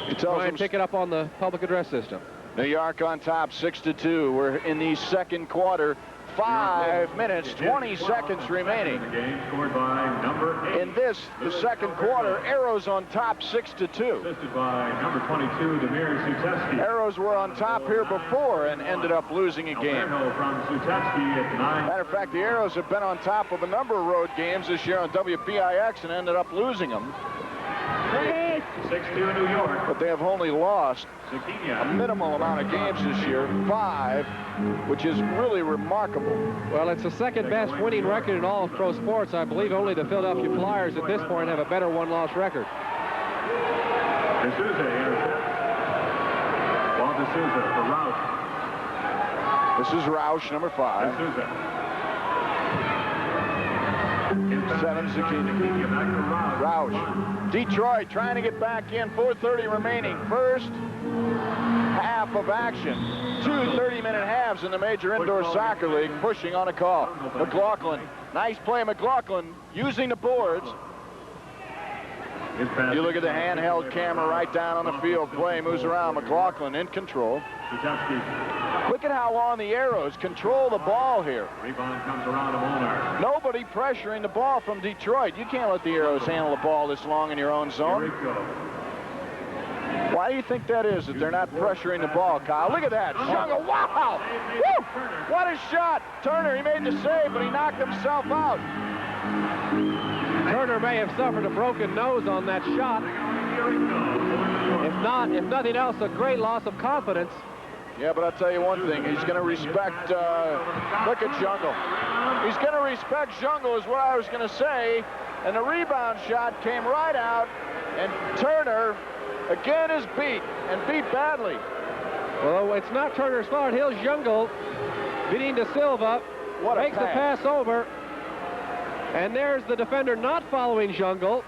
B: He tells
A: him pick it up on the public address system.
B: New York on top, 6-2. We're in the 2nd quarter. 5 minutes, 20 seconds remaining. In this, the 2nd quarter, Arrows on top, 6-2.
C: Assisted by number 22, Damir Sutevsky.
B: Arrows were on top here before and ended up losing a game.
C: From Sutevsky at 9.
B: Matter of fact, the Arrows have been on top of a number of road games this year on WPIX and ended up losing them.
C: 6-2 New York.
B: But they have only lost a
C: Ziquinha.
B: minimal amount of games this year, 5, which is really remarkable.
A: Well, it's the second best winning record in all of pro sports. I believe only the Philadelphia Flyers at this point have a better one-loss record.
C: D'Souza intercept. Ball D'Souza for Roush.
B: This is Roush, number 5.
C: D'Souza.
B: 7 Ziquinha.
C: Back to Roush.
B: Roush. Detroit trying to get back in. 4:30 remaining. First half of action. 2 30-minute halves in the Major Indoor Soccer League. Pushing on a call. McLaughlin. Nice play. McLaughlin using the boards. You look at the handheld camera right down on the field. Play moves around. McLaughlin in control. Look at how long the Arrows control the ball here.
C: Rebound comes around to Molnar.
B: Nobody pressuring the ball from Detroit. You can't let the Arrows handle the ball this long in your own zone. Why do you think that is, that they're not pressuring the ball, Kyle? Look at that. Jungle. Wow! Woo! What a shot. Turner, he made the save, but he knocked himself out.
A: Turner may have suffered a broken nose on that shot. If nothing else, a great loss of confidence.
B: Yeah, but I'll tell you one thing. He's going to respect, look at Jungle. He's going to respect Jungle is what I was going to say. And the rebound shot came right out. And Turner, again, is beat, and beat badly.
A: Well, it's not Turner's fault. Here's Jungle beating De Silva.
B: What a
A: makes the pass over. And there's the defender not following Jungle.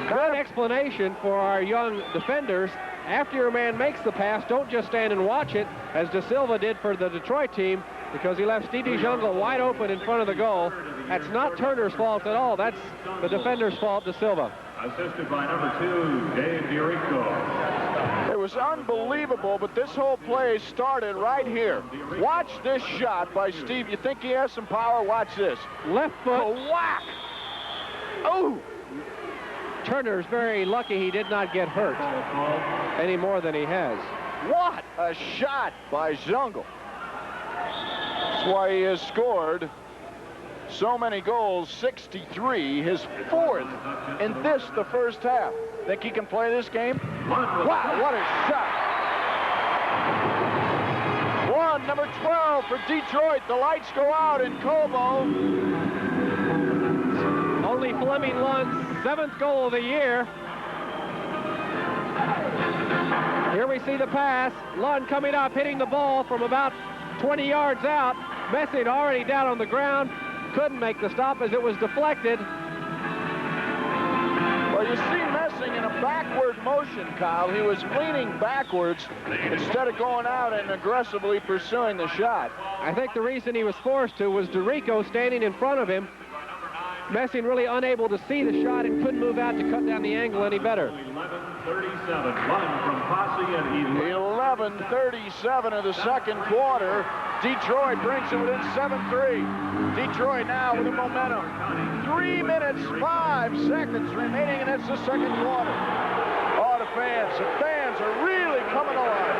A: Good explanation for our young defenders. After your man makes the pass, don't just stand and watch it, as De Silva did for the Detroit team, because he left Stevie Jungle wide open in front of the goal. That's not Turner's fault at all. That's the defender's fault, De Silva.
C: Assisted by number 2, Dave D'Erico.
B: It was unbelievable, but this whole play started right here. Watch this shot by Steve. You think he has some power? Watch this.
A: Left foot.
B: A whack. Oh!
A: Turner's very lucky he did not get hurt any more than he has.
B: What a shot by Jungle. That's why he has scored so many goals, 63, his 4th in this, the first half. Think he can play this game? Wow, what a shot. 1, number 12 for Detroit. The lights go out in Como.
A: Only Fleming Lund's 7th goal of the year. Here we see the pass. Lund coming up, hitting the ball from about 20 yards out. Messing already down on the ground. Couldn't make the stop as it was deflected.
B: Well, you see Messing in a backward motion, Kyle. He was leaning backwards instead of going out and aggressively pursuing the shot.
A: I think the reason he was forced to was D'Erico standing in front of him. Messing really unable to see the shot and couldn't move out to cut down the angle any better.
C: 11:37, Lund from Posse at
B: 11:37 of the second quarter. Detroit brings it within 7-3. Detroit now with the momentum. 3 minutes, 5 seconds remaining, and it's the second quarter. Oh, the fans are really coming alive.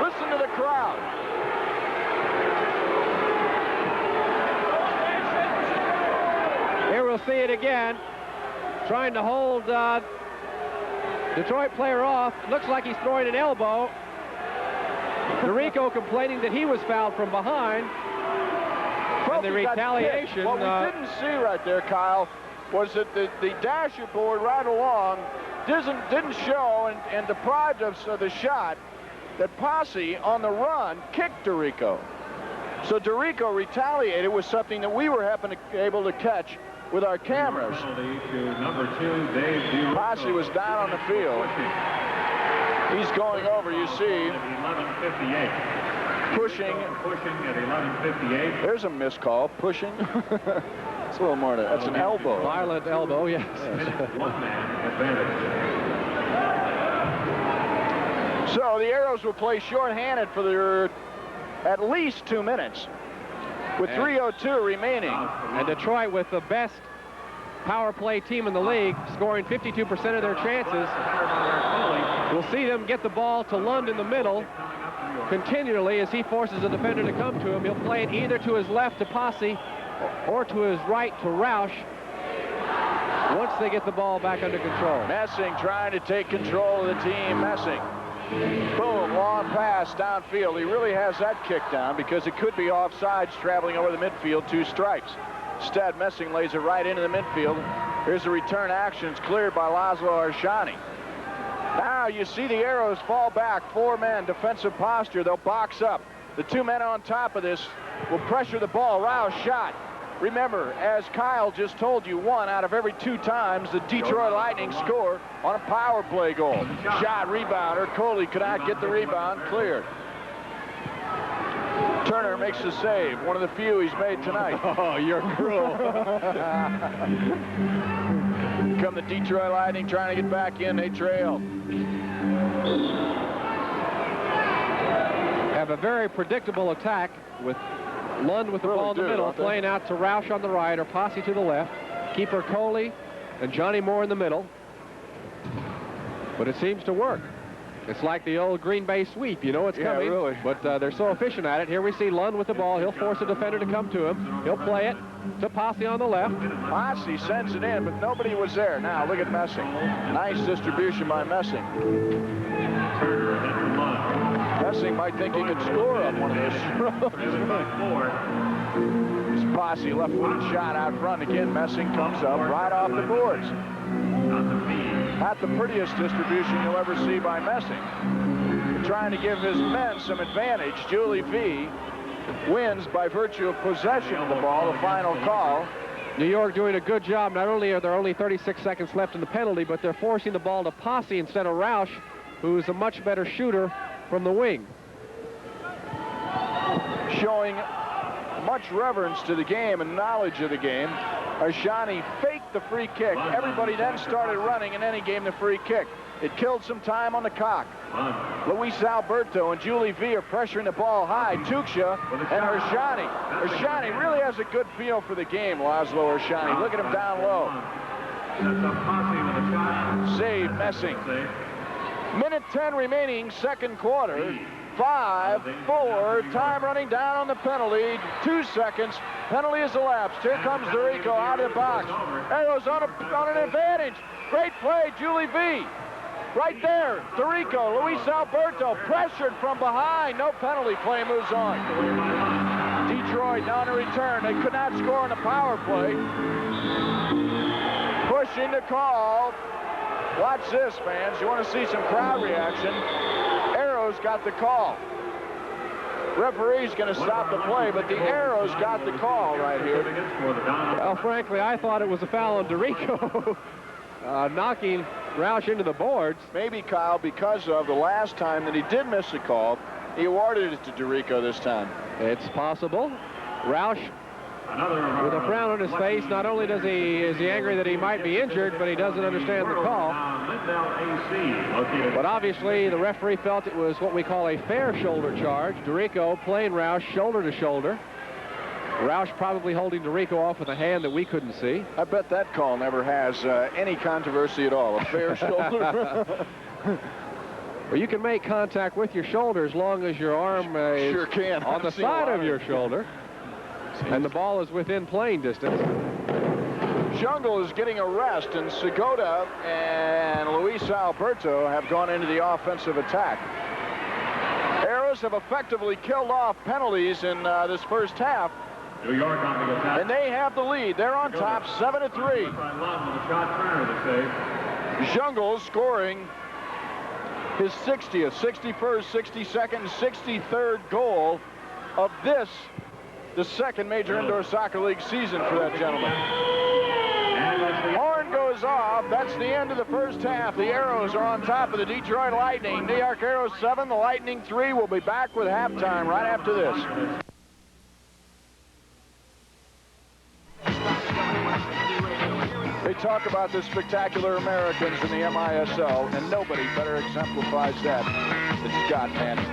B: Listen to the crowd.
A: Here we'll see it again. Trying to hold Detroit player off. Looks like he's throwing an elbow. D'Erico complaining that he was fouled from behind. And the retaliation.
B: What we didn't see right there, Kyle, was that the dashboard right along didn't show and deprived us of the shot that Posse on the run kicked D'Erico. So D'Erico retaliated with something that we were able to catch with our cameras.
C: Number 2, Dave D'Erico.
B: Posse was down on the field. He's going over, you see.
C: 11:58.
B: Pushing
C: at 11:58.
B: There's a missed call. Pushing. It's a little more to, that's an elbow.
A: Violent elbow, yes.
C: One-man advantage.
B: So the Arrows will play shorthanded for their at least 2 minutes with 3:02 remaining.
A: And Detroit, with the best power play team in the league, scoring 52% of their chances. We'll see them get the ball to Lund in the middle continually as he forces the defender to come to him. He'll play it either to his left to Posse or to his right to Roush. once they get the ball back under control.
B: Messing trying to take control of the team. Messing. Boom, long pass downfield. He really has that kick down because it could be offsides traveling over the midfield, 2 strikes. Instead, Messing lays it right into the midfield. Here's the return action. It's cleared by Laszlo Arshani. Now you see the Arrows fall back. 4 men, defensive posture. They'll box up. The 2 men on top of this will pressure the ball. Rouse shot. Remember, as Kyle just told you, 1 out of every 2 times the Detroit Lightning score on a power play goal. Shot, rebounder. Coley could not get the rebound. Cleared. Turner makes the save. One of the few he's made tonight.
A: Oh, you're cruel.
B: Come the Detroit Lightning trying to get back in. They trail.
A: Have a very predictable attack with Lund with the ball in the middle, playing out to Roush on the right or Posse to the left. Keeper Coley and Johnny Moore in the middle. But it seems to work. It's like the old Green Bay sweep. You know it's coming,
B: really.
A: But they're so efficient at it. Here we see Lund with the ball. He'll force a defender to come to him. He'll play it to Posse on the left.
B: Posse sends it in, but nobody was there. Now look at Messing. Nice distribution by Messing. Messing might think he could score on one of those throws. This Posse left-footed shot out front again. Messing comes up right off the boards. Not the prettiest distribution you'll ever see by Messing. Trying to give his men some advantage. Julie V wins by virtue of possession of the ball, the final call.
A: New York doing a good job. Not only are there only 36 seconds left in the penalty, but they're forcing the ball to Posse instead of Roush, who's a much better shooter from the wing.
B: Showing much reverence to the game and knowledge of the game. Arshani faked the free kick. Everybody then started running, and then he gave the free kick. It killed some time on the cock. Luis Alberto and Julie V are pressuring the ball high. Tuksha and Arshani. Arshani really has a good feel for the game, Laszlo Arshani. Look at him down low. Save Messing. Minute 10 remaining, second quarter. 5-4, time running down on the penalty. 2 seconds, penalty is elapsed. Here comes Dorico out of the box. Arrows on an advantage. Great play, Julie V. Right there, Dorico, Luis Alberto, pressured from behind. No penalty, play moves on. Detroit on a return. They could not score on the power play. Pushing the call. Watch this, fans. You want to see some crowd reaction. Arrows got the call. Referee's going to stop the play, but the Arrows got the call right here.
A: Well, frankly, I thought it was a foul on Dorico, knocking Roush into the boards.
B: Maybe, Kyle, because of the last time that he did miss the call, he awarded it to Dorico this time.
A: It's possible. Roush, with a frown on his face, not only is he angry that he might be injured, but he doesn't understand the call. But obviously, the referee felt it was what we call a fair shoulder charge. Dorico playing Roush shoulder to shoulder. Roush probably holding Dorico off with a hand that we couldn't see.
B: I bet that call never has any controversy at all. A fair shoulder.
A: Well, you can make contact with your shoulder as long as your arm is
B: sure can.
A: on the side of your shoulder. And the ball is within playing distance.
B: Jungle is getting a rest, and Segota and Luis Alberto have gone into the offensive attack. Arrows have effectively killed off penalties in this first half.
C: New York on the attack.
B: And they have the lead. They're on top, 7-3. Jungle scoring his 60th, 61st, 62nd, 63rd goal of this, the second major indoor soccer league season for that gentleman. Horn goes off. That's the end of the first half. The Arrows are on top of the Detroit Lightning. New York Arrows 7, the Lightning 3. We'll be back with halftime right after this. They talk about the spectacular Americans in the MISL, and nobody better exemplifies that than Scott Manning.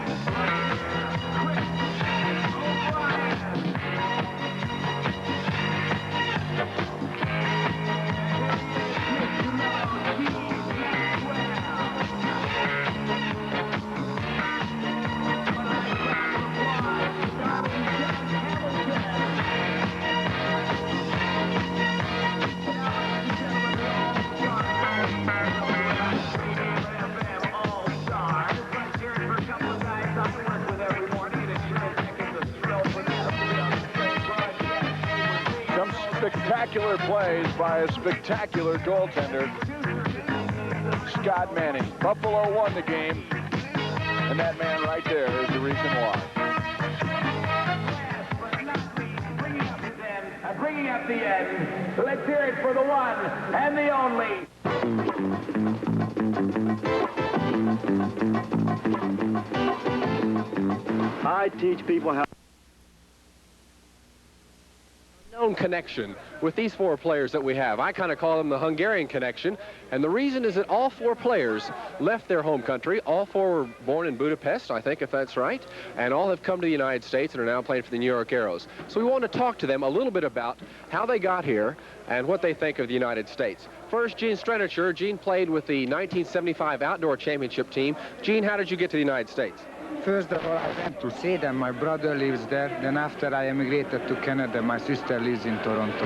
B: spectacular plays by a spectacular goaltender, Scott Manning. Buffalo won the game, and that man right there is the reason why.
F: Bringing up the end. Let's hear it for the one and the only.
E: I teach people how.
A: Known connection with these four players that we have. I kind of call them the Hungarian connection, and the reason is that all four players left their home country. All four were born in Budapest, I think, if that's right, and all have come to the United States and are now playing for the New York Arrows. So we want to talk to them a little bit about how they got here and what they think of the United States. First, Gene Strenicher. Gene played with the 1975 Outdoor Championship team. Gene, how did you get to the United States?
K: First of all, I went to see them. My brother lives there. Then after I emigrated to Canada, my sister lives in Toronto.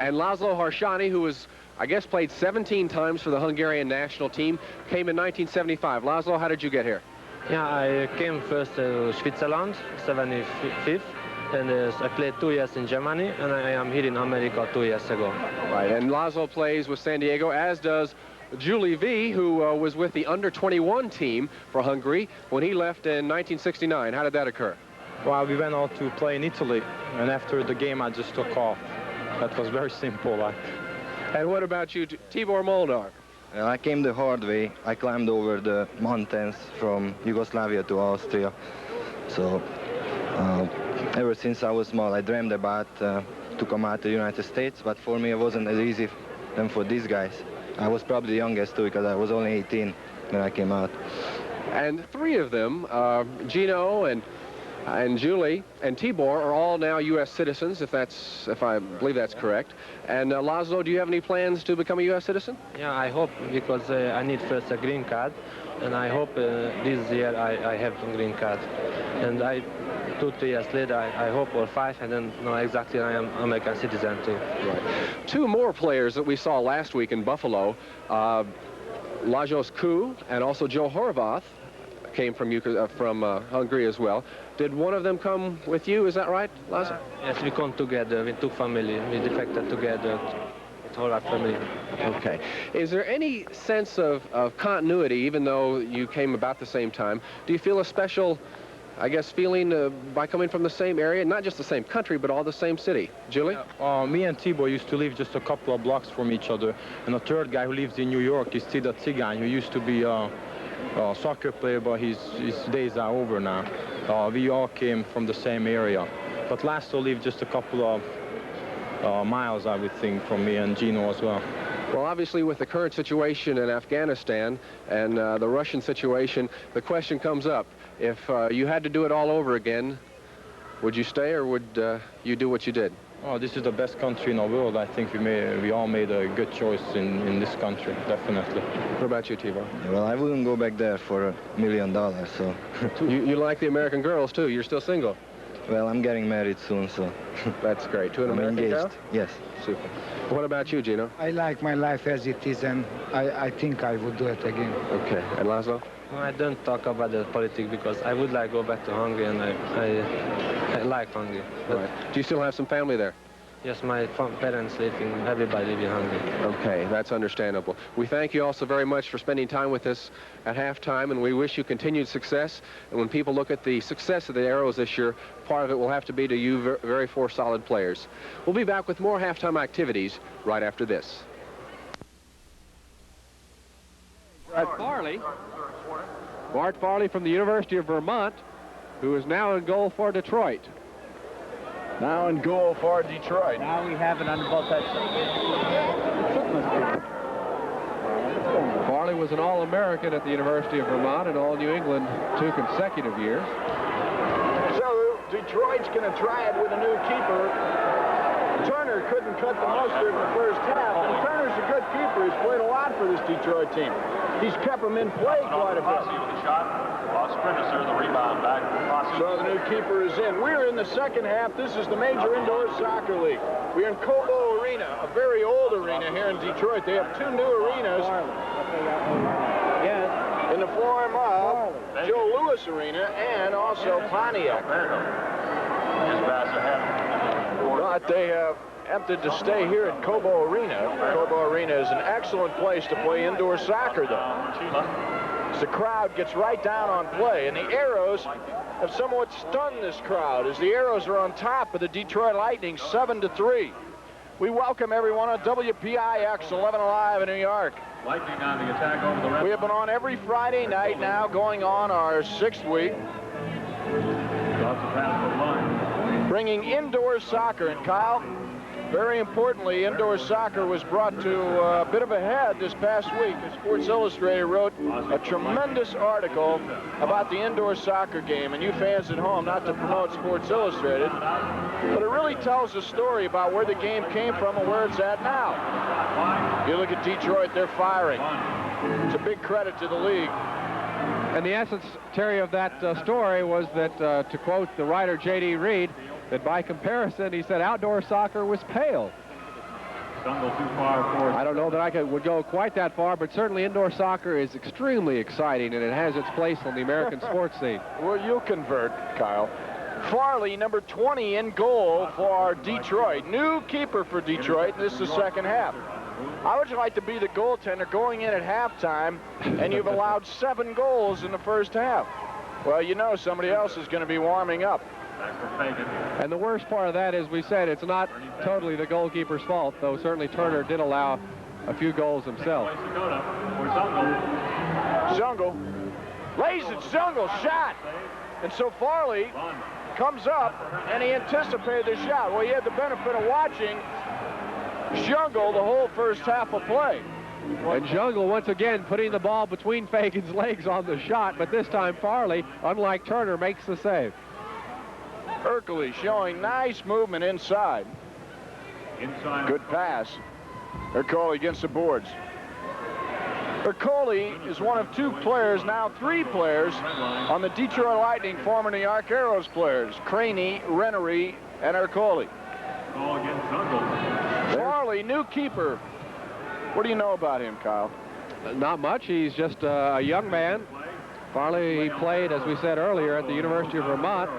A: And Laszlo Harsani, who was, I guess, played 17 times for the Hungarian national team, came in 1975. Laszlo, how did you get here?
J: Yeah, I came first to Switzerland, 75th, and I played 2 years in Germany, and I am here in America 2 years ago.
A: Right, and Laszlo plays with San Diego, as does Julie V, who was with the under-21 team for Hungary when he left in 1969. How did that occur?
L: Well, we went out to play in Italy, and after the game, I just took off. That was very simple.
A: And what about you, Tibor Moldar?
M: Well, I came the hard way. I climbed over the mountains from Yugoslavia to Austria. So ever since I was small, I dreamed about to come out to the United States, but for me, it wasn't as easy than for these guys. I was probably the youngest, too, because I was only 18 when I came out.
A: And three of them, Gino and Julie and Tibor, are all now U.S. citizens, if I believe that's correct. And Laszlo, do you have any plans to become a U.S. citizen?
J: Yeah, I hope, because I need first a green card, and I hope this year I have a green card. And 2-3 years later, I hope, or 5, and then know exactly I am American citizen too.
A: Right. Two more players that we saw last week in Buffalo, Lajos Koo and also Joe Horvath, came from Hungary as well. Did one of them come with you? Is that right, Laszlo?
J: Yes, we come together. We took family. We defected together. All our family.
A: Okay. Is there any sense of continuity, even though you came about the same time? Do you feel a special, I guess, feeling by coming from the same area, not just the same country, but all the same city? Julie?
L: Me and Tibor used to live just a couple of blocks from each other. And the third guy who lives in New York is Tida Tsigány, who used to be a soccer player, but his days are over now. We all came from the same area. But Laszlo lived just a couple of miles, I would think, from me and Gino as well.
A: Well, obviously, with the current situation in Afghanistan and the Russian situation, the question comes up. If you had to do it all over again, would you stay or would you do what you did?
L: Oh, this is the best country in the world. I think we all made a good choice in this country, definitely.
A: What about you, Tibor?
M: Well, I wouldn't go back there for $1 million, so...
A: you like the American girls, too. You're still single.
M: Well, I'm getting married soon, so...
A: That's great. To an American
M: engaged.
A: girl?
M: Yes.
A: Super. What about you, Gino?
K: I like my life as it is, and I think I would do it again.
A: Okay. And Laszlo?
J: No, I don't talk about the politics because I would like to go back to Hungary, and I like Hungary.
A: Right. Do you still have some family there?
J: Yes, my parents live in, everybody live in Hungary.
A: Okay, that's understandable. We thank you also very much for spending time with us at halftime, and we wish you continued success. And when people look at the success of the Arrows this year, part of it will have to be to you very four solid players. We'll be back with more halftime activities right after this. Bart Farley from the University of Vermont, who is now in goal for Detroit.
B: Now in goal for Detroit.
D: Now we have it on the ball touch.
A: Farley was an All-American at the University of Vermont and All-New England 2 consecutive years.
B: So Detroit's going to try it with a new keeper. Turner couldn't cut the mustard in the first half, and Turner's a good keeper. He's played a lot for this Detroit team. He's kept them in play quite a bit.
C: With the shot. Sprinter, the rebound back.
B: So the new keeper is in. We're in the second half. This is the Major Indoor Soccer League. We're in Cobo Arena, a very old arena here in Detroit. They have 2 new arenas in the form of Joe Louis Arena and also Pontiac.
C: Just pass ahead.
B: But they have tempted to stay here at Cobo Arena. Cobo Arena is an excellent place to play indoor soccer, though. As the crowd gets right down on play, and the Arrows have somewhat stunned this crowd as the Arrows are on top of the Detroit Lightning 7-3. We welcome everyone on WPIX 11 Alive in New York.
C: Lightning on the attack over the red.
B: We have been on every Friday night now, going on our 6th week. Bringing indoor soccer. And Kyle, very importantly, indoor soccer was brought to a bit of a head this past week. Sports Illustrated wrote a tremendous article about the indoor soccer game. And you fans at home, not to promote Sports Illustrated, but it really tells a story about where the game came from and where it's at now. You look at Detroit, they're firing. It's a big credit to the league.
A: And the essence, Terry, of that story was that, to quote the writer J.D. Reed, that by comparison, he said outdoor soccer was pale. I don't know that I would go quite that far, but certainly indoor soccer is extremely exciting, and it has its place on the American sports scene.
B: Well, you'll convert, Kyle. Farley, number 20 in goal for Detroit. New keeper for Detroit. This is the second half. How would you like to be the goaltender going in at halftime, and you've allowed 7 goals in the first half? Well, you know somebody else is going to be warming up.
A: And the worst part of that is, we said, it's not totally the goalkeeper's fault, though certainly Turner did allow a few goals himself.
B: Jungle. Lays it, Jungle, shot. And so Farley comes up, and he anticipated the shot. Well, he had the benefit of watching Jungle the whole first half of play.
A: And Jungle, once again, putting the ball between Fagan's legs on the shot, but this time Farley, unlike Turner, makes the save.
B: Ercole showing nice movement inside. Good pass. Ercole against the boards. Ercole is one of 2 players, now 3 players, on the Detroit Lightning, former New York Arrows players. Craney, Rennery, and Ercole. Farley, new keeper. What do you know about him, Kyle?
A: Not much. He's just a young man. Farley played, as we said earlier, at the University of Vermont.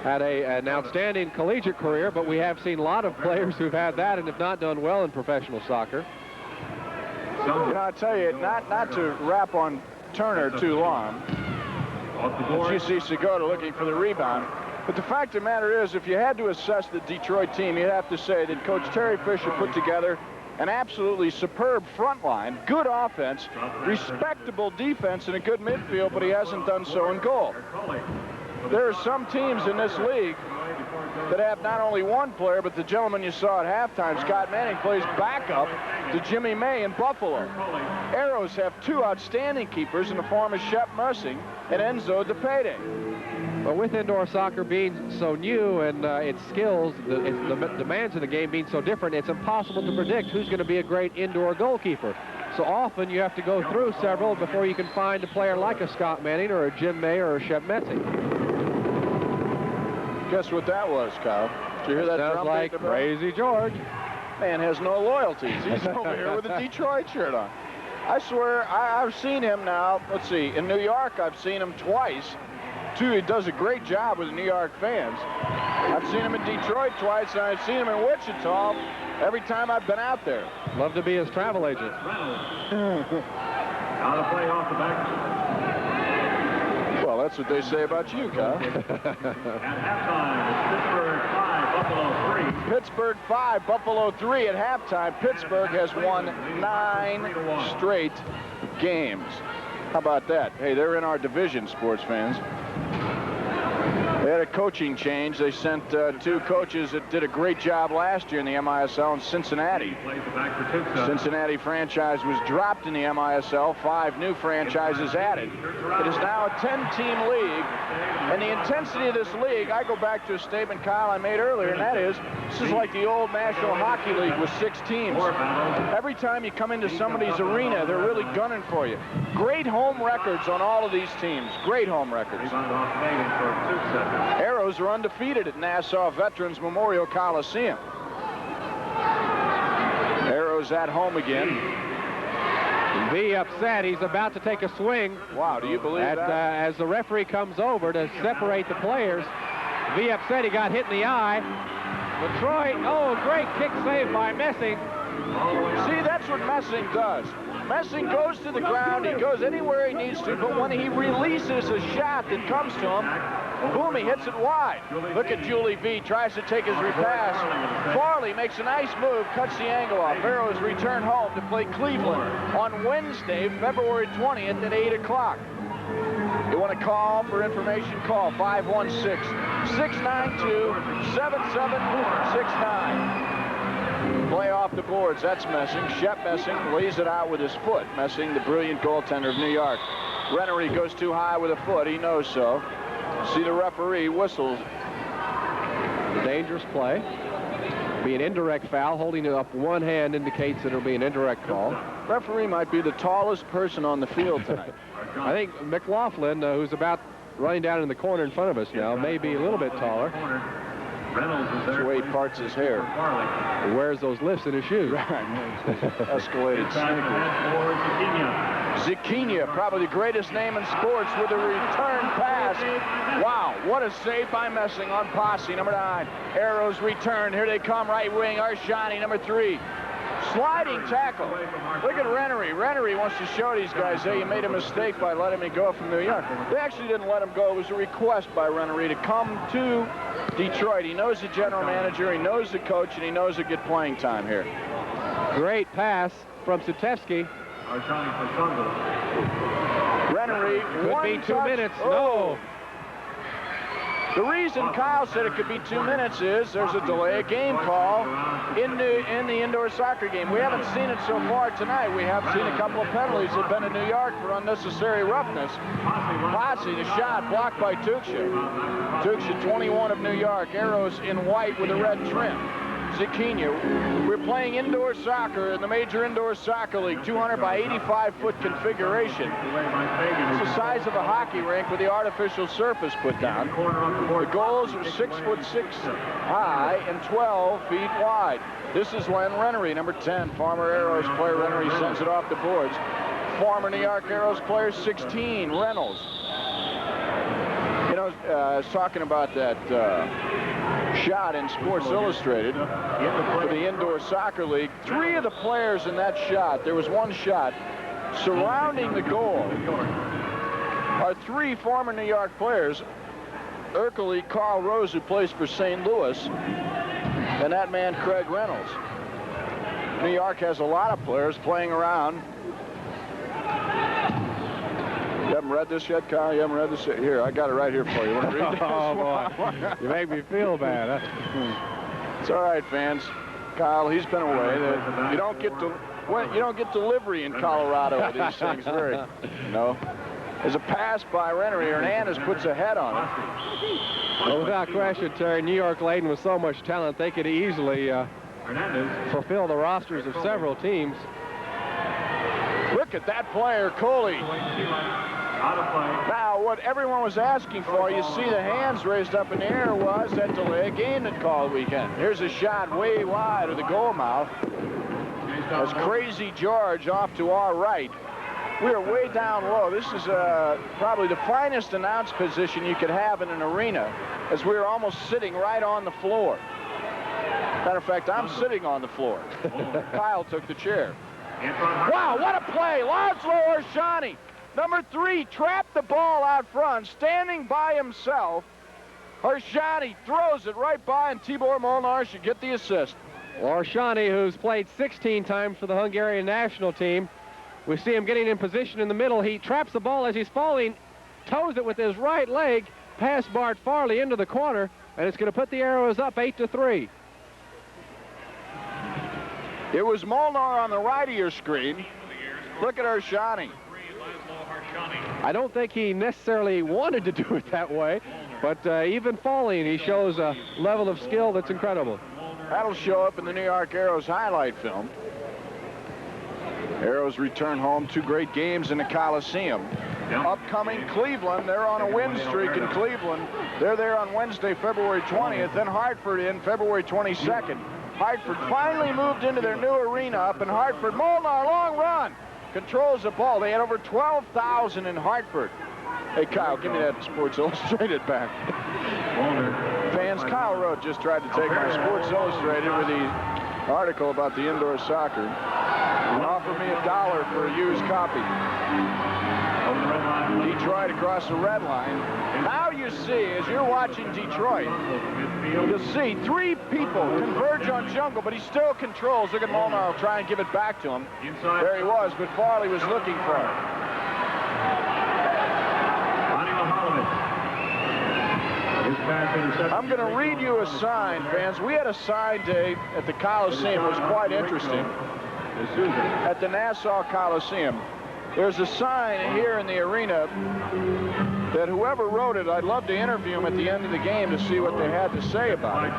A: Had an outstanding collegiate career, but we have seen a lot of players who've had that and have not done well in professional soccer.
B: You know, I tell you, not to wrap on Turner too long. You see Segota looking for the rebound. But the fact of the matter is, if you had to assess the Detroit team, you'd have to say that Coach Terry Fisher put together an absolutely superb front line, good offense, respectable defense, and a good midfield, but he hasn't done so in goal. There are some teams in this league that have not only one player, but the gentleman you saw at halftime, Scott Manning, plays backup to Jimmy May in Buffalo. Arrows have 2 outstanding keepers in the form of Shep Mussing and Enzo DePede.
A: But with indoor soccer being so new and its skills, the demands of the game being so different, it's impossible to predict who's going to be a great indoor goalkeeper. So often you have to go through several before you can find a player like a Scott Manning or a Jim May or a Shep Mussing.
B: Guess what that was, Kyle? Did you hear that?
A: Sounds like Crazy George.
B: Man has no loyalties. He's over here with a Detroit shirt on. I swear, I've seen him now. Let's see. In New York, I've seen him twice. He does a great job with the New York fans. I've seen him in Detroit twice, and I've seen him in Wichita every time I've been out there.
A: Love to be his travel agent.
C: Out of play off the back.
B: Well, that's what they say about you, Kyle.
C: At halftime, it's Pittsburgh 5, Buffalo 3.
B: Pittsburgh 5, Buffalo 3 at halftime. Pittsburgh has won 9 straight games. How about that? Hey, they're in our division, sports fans. They had a coaching change. They sent 2 coaches that did a great job last year in the MISL in Cincinnati. Cincinnati franchise was dropped in the MISL. 5 new franchises added. It is now a 10-team league. And the intensity of this league, I go back to a statement, Kyle, I made earlier, and that is, this is like the old National Hockey League with 6 teams. Every time you come into somebody's arena, they're really gunning for you. Great home records on all of these teams. Great home records. Arrows are undefeated at Nassau Veterans Memorial Coliseum. Arrows at home again.
A: V upset. He's about to take a swing.
B: Wow, do you believe that?
A: As the referee comes over to separate the players. V upset. He got hit in the eye. Detroit, oh, great kick save by Messing.
B: See, that's what Messing does. Messing goes to the ground, he goes anywhere he needs to, but when he releases a shot that comes to him, boom, he hits it wide. Look at Julie B, tries to take his repass. Farley makes a nice move, cuts the angle off. Arrows return home to play Cleveland on Wednesday, February 20th at 8 o'clock. You want to call for information? Call 516-692-7769. Play off the boards, that's Messing. Shep Messing lays it out with his foot. Messing, the brilliant goaltender of New York. Rennery goes too high with a foot, he knows so. See the referee whistles.
A: Dangerous play. Be an indirect foul. Holding it up one hand indicates that it'll be an indirect call.
B: Referee might be the tallest person on the field tonight.
A: I think McLaughlin, who's about running down in the corner in front of us now, may be a little bit taller.
B: That's the way he parts his hair.
A: He wears those lifts in his shoes.
B: Escalated sneakers. Zikinia, probably the greatest name in sports, with a return pass. Wow, what a save by Messing on Posse, number 9. Arrows return. Here they come, right wing. Arshani, number 3. Sliding tackle. Look at Rennery. Rennery wants to show these guys, hey, you made a mistake by letting me go from New York. They actually didn't let him go. It was a request by Rennery to come to Detroit. He knows the general manager, he knows the coach, and he knows he'll get playing time here.
A: Great pass from Sutevsky.
B: Rennery,
A: could be 2 minutes.
B: Oh.
A: No.
B: The reason Kyle said it could be 2 minutes is there's a delay of game call in the indoor soccer game. We haven't seen it so far tonight. We have seen a couple of penalties that have been in New York for unnecessary roughness. Posse, the shot blocked by Tuksha. Tuksha, 21 of New York. Arrows in white with a red trim. Zikinia. We're playing indoor soccer in the major indoor soccer league, 200 by 85-foot configuration. It's the size of a hockey rink with the artificial surface put down. The goals are 6'6" high and 12 feet wide. This is Len Rennery, number 10. Former Arrows player Rennery sends it off the boards. Former New York Arrows player 16, Reynolds. You know, I was talking about that shot in Sports Illustrated for the indoor soccer league. 3 of the players in that shot, there was one shot surrounding the goal, are 3 former New York players. Ercole, Carl Rose, who plays for St. Louis, and that man Craig Reynolds. New York has a lot of players playing around. You haven't read this yet, Kyle? You haven't read this yet? Here, I got it right here for you. Want to read this?
A: Oh, boy. You make me feel bad, huh?
B: It's all right, fans. Kyle, he's been away. You don't get delivery in Colorado with these things. Very, you know. There's a pass by Rennery. Hernandez puts a head on it.
A: Well, without question, Terry, New York laden with so much talent, they could easily fulfill the rosters of several teams.
B: Look at that player, Coley. Now, what everyone was asking for, you see the hands raised up in the air, was that delay of game that called weekend. Here's a shot way wide of the goal mouth. That's Crazy George off to our right. We are way down low. This is probably the finest announced position you could have in an arena, as we're almost sitting right on the floor. Matter of fact, I'm sitting on the floor. Kyle took the chair. Wow, what a play! Laszlo Arshani, number 3, trapped the ball out front, standing by himself. Arshani throws it right by, and Tibor Molnar should get the assist.
A: Well, Arshani, who's played 16 times for the Hungarian national team, we see him getting in position in the middle. He traps the ball as he's falling, toes it with his right leg, past Bart Farley into the corner, and it's going to put the Arrows up 8-3.
B: It was Molnar on the right of your screen. Look at Arshani.
A: I don't think he necessarily wanted to do it that way, but even falling, he shows a level of skill that's incredible.
B: That'll show up in the New York Arrows highlight film. Arrows return home, 2 great games in the Coliseum. Upcoming Cleveland, they're on a win streak in Cleveland. They're there on Wednesday, February 20th, then Hartford in February 22nd. Hartford finally moved into their new arena up in Hartford. Molnar, long run, controls the ball. They had over 12,000 in Hartford. Hey, Kyle, give me that Sports Illustrated back. Fans fans, Kyle Rote just tried to take my Sports Illustrated with the article about the indoor soccer and offered me $1 for a used copy. Detroit across the red line. Now you see, as you're watching Detroit, you'll see 3 people converge on Jungle, but he still controls. Look at Molnar will try and give it back to him. There he was, but Farley was looking for it. I'm going to read you a sign, fans. We had a sign day at the Coliseum. It was quite interesting. At the Nassau Coliseum. There's a sign here in the arena that whoever wrote it, I'd love to interview them at the end of the game to see what they had to say about it.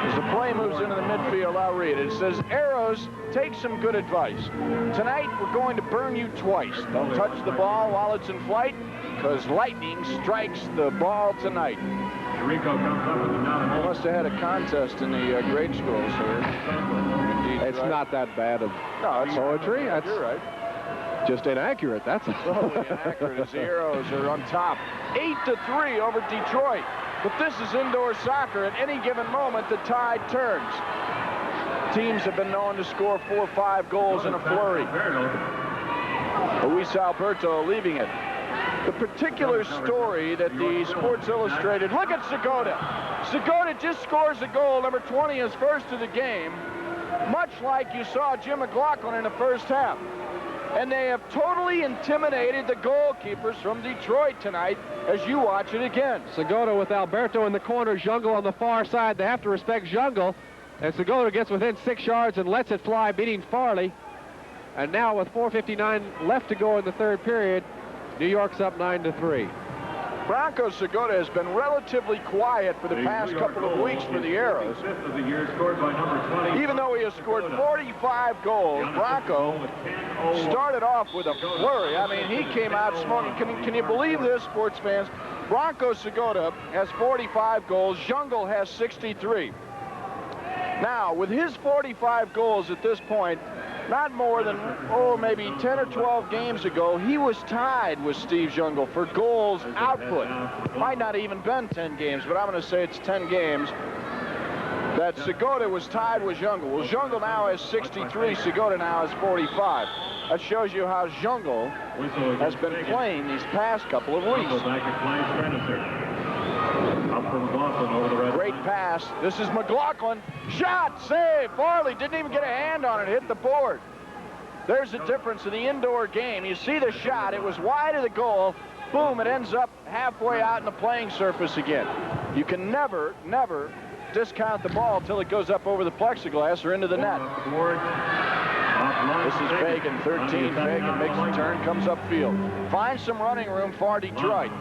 B: As the play moves into the midfield, I'll read it. It says, Arrows, take some good advice. Tonight, we're going to burn you twice. Don't touch the ball while it's in flight, because lightning strikes the ball tonight. We must have had a contest in the grade schools here.
A: It's not that bad of poetry. You're right. Just inaccurate, that's all.
B: Totally inaccurate as the Arrows are on top. 8-3 over Detroit. But this is indoor soccer. At any given moment, the tide turns. Teams have been known to score 4 or 5 goals in a flurry. Luis Alberto leaving it. The particular story that the Sports Illustrated, look at Segota. Segota just scores a goal. Number 20 is first of the game, much like you saw Jim McLaughlin in the first half. And they have totally intimidated the goalkeepers from Detroit tonight as you watch it again.
A: Segota with Alberto in the corner, Jungle on the far side. They have to respect Jungle. And Segota gets within 6 yards and lets it fly, beating Farley. And now with 4:59 left to go in the third period, New York's up 9-3.
B: Bronco Segota has been relatively quiet for the past couple of weeks for the Arrows. Even though he has scored 45 goals, Bronco started off with a flurry. I mean, he came out smoking. Can you believe this, sports fans? Bronco Segota has 45 goals. Jungle has 63. Now, with his 45 goals at this point, not more than, maybe 10 or 12 games ago, he was tied with Steve Jungle for goals output. Might not even been 10 games, but I'm going to say it's 10 games that Segota was tied with Jungle. Well, Jungle now has 63, Segota now has 45. That shows you how Jungle has been playing these past couple of weeks. Great pass. This is McLaughlin. Shot, save. Farley didn't even get a hand on it. Hit the board. There's the difference in the indoor game. You see the shot. It was wide of the goal. Boom, it ends up halfway out in the playing surface again. You can never, never discount the ball until it goes up over the plexiglass or into the net. This is Fagan, 13. Fagan makes the turn, comes upfield. Finds some running room for Detroit.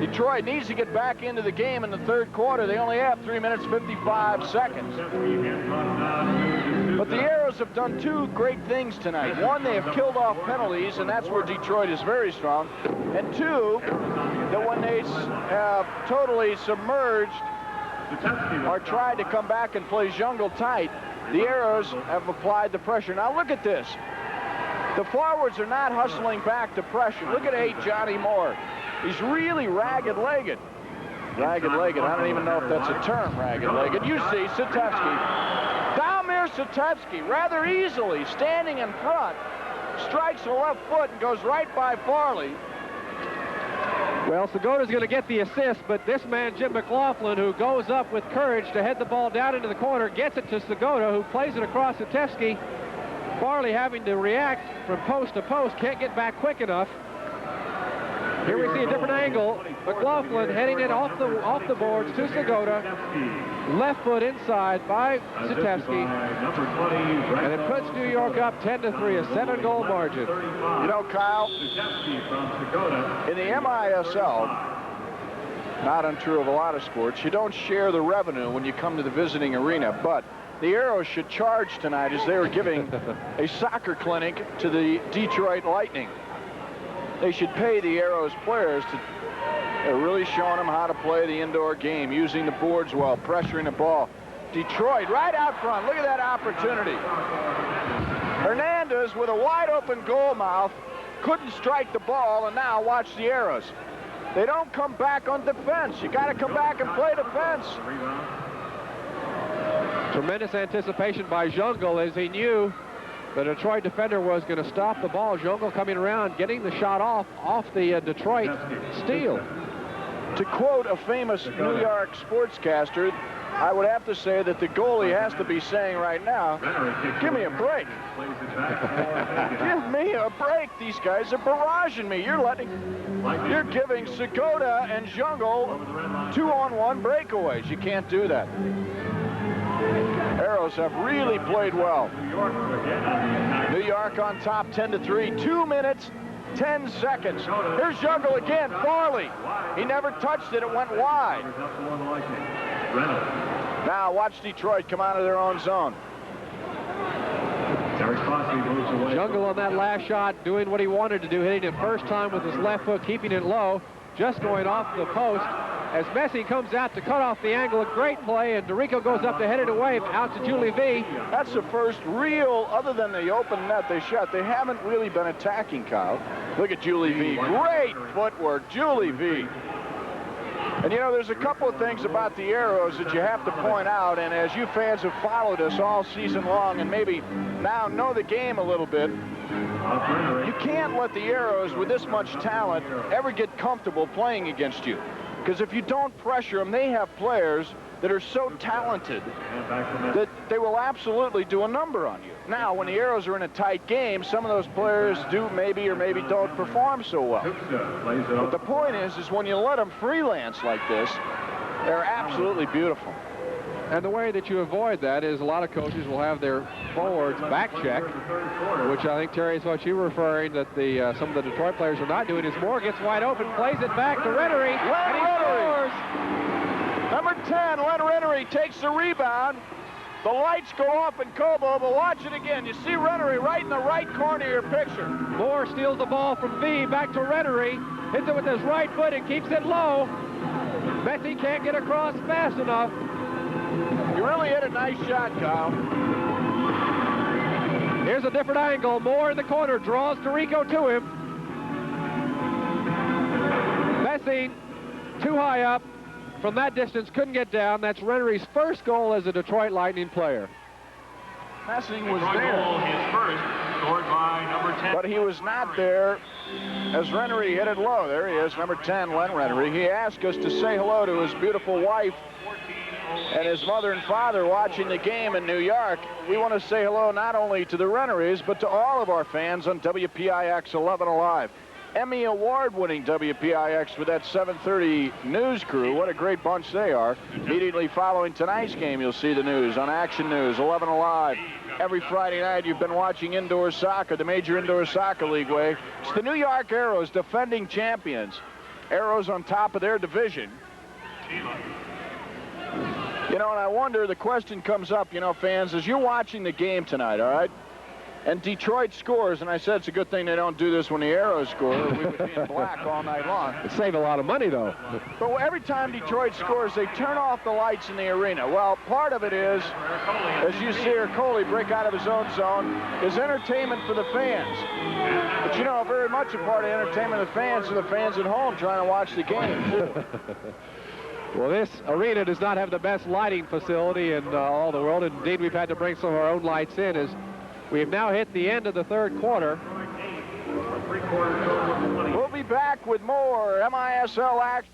B: Detroit needs to get back into the game in the third quarter. They only have 3 minutes, 55 seconds. But the Arrows have done 2 great things tonight. One, they have killed off penalties, and that's where Detroit is very strong. And 2, that when they have totally submerged or tried to come back and play Jungle tight, the Arrows have applied the pressure. Now look at this. The forwards are not hustling back to pressure. Look at 8, Johnny Moore. He's really ragged-legged. Ragged-legged. I don't even know if that's a term, ragged-legged. You see Satevsky. Dalmir Satevsky, rather easily, standing in front, strikes the left foot and goes right by Farley.
A: Well, Segota's going to get the assist, but this man, Jim McLaughlin, who goes up with courage to head the ball down into the corner, gets it to Segota, who plays it across Satevsky. Farley having to react from post to post, can't get back quick enough. Here we see a different angle. McLaughlin heading it off the boards to Segota. Left foot inside by Satevsky. And it puts New York up 10-3, a 7-goal margin.
B: You know, Kyle, in the MISL, not untrue of a lot of sports, you don't share the revenue when you come to the visiting arena, but the Arrows should charge tonight as they were giving a soccer clinic to the Detroit Lightning. They should pay the Arrows players to really showing them how to play the indoor game, using the boards well, pressuring the ball. Detroit right out front. Look at that opportunity. Hernandez with a wide open goal mouth couldn't strike the ball, and now watch the Arrows. They don't come back on defense. You got to come back and play defense.
A: Tremendous anticipation by Jungle as he knew the Detroit defender was going to stop the ball. Jungle coming around, getting the shot off the Detroit steal.
B: To quote a famous New York sportscaster, I would have to say that the goalie has to be saying right now, give me a break. Give me a break. These guys are barraging me. You're giving Segota and Jungle 2-on-1 breakaways. You can't do that. Arrows have really played well. New York on top 10-3, 2 minutes, 10 seconds. Here's Jungle again, Farley. He never touched it, it went wide. Now watch Detroit come out of their own zone.
A: Jungle on that last shot doing what he wanted to do, hitting it first time with his left foot, keeping it low, just going off the post. As Messi comes out to cut off the angle, a great play, and DeRico goes up to head it away, out to Julie V.
B: That's the first real, other than the open net they shot, they haven't really been attacking, Kyle. Look at Julie V. Great footwork, Julie V. And you know, there's a couple of things about the Arrows that you have to point out, and as you fans have followed us all season long and maybe now know the game a little bit, you can't let the Arrows with this much talent ever get comfortable playing against you. Because if you don't pressure them, they have players that are so talented that they will absolutely do a number on you. Now, when the Arrows are in a tight game, some of those players do maybe or maybe don't perform so well. But the point is when you let them freelance like this, they're absolutely beautiful.
A: And the way that you avoid that is a lot of coaches will have their forwards back check, which I think, Terry, is what you were referring, that some of the Detroit players are not doing. As Moore gets wide open, plays it back to Rennery, and he scores!
B: Number 10, Len Rennery takes the rebound. The lights go off in Cobo, but watch it again. You see Rennery right in the right corner of your picture.
A: Moore steals the ball from V, back to Rennery, hits it with his right foot and keeps it low. Messi can't get across fast enough.
B: You really hit a nice shot, Kyle.
A: Here's a different angle. Moore in the corner, draws DeRico to him. Messi too high up. From that distance, couldn't get down. That's Rennery's first goal as a Detroit Lightning player.
B: Messing was there.
C: His first, scored by number 10.
B: But he was not there as Rennery hit it low. There he is, number 10, Len Rennery. He asked us to say hello to his beautiful wife and his mother and father watching the game in New York. We want to say hello not only to the Rennerys, but to all of our fans on WPIX 11 Alive. Emmy Award-winning WPIX with that 7:30 news crew. What a great bunch they are. Immediately following tonight's game, you'll see the news on Action News, 11 Alive. Every Friday night, you've been watching indoor soccer, the Major Indoor Soccer League way. It's the New York Arrows, defending champions. Arrows on top of their division. You know, and I wonder, the question comes up, you know, fans, as you're watching the game tonight, all right? And Detroit scores, and I said it's a good thing they don't do this when the Arrows score, or we would be in black all night long.
A: It'd save a lot of money, though.
B: But every time Detroit scores, they turn off the lights in the arena. Well, part of it is, as you see Ercole break out of his own zone, is entertainment for the fans. But you know, very much a part of entertainment of the fans are the fans at home trying to watch the game, too.
A: Well, this arena does not have the best lighting facility in all the world. Indeed, we've had to bring some of our own lights in as we have now hit the end of the third quarter.
B: We'll be back with more MISL action.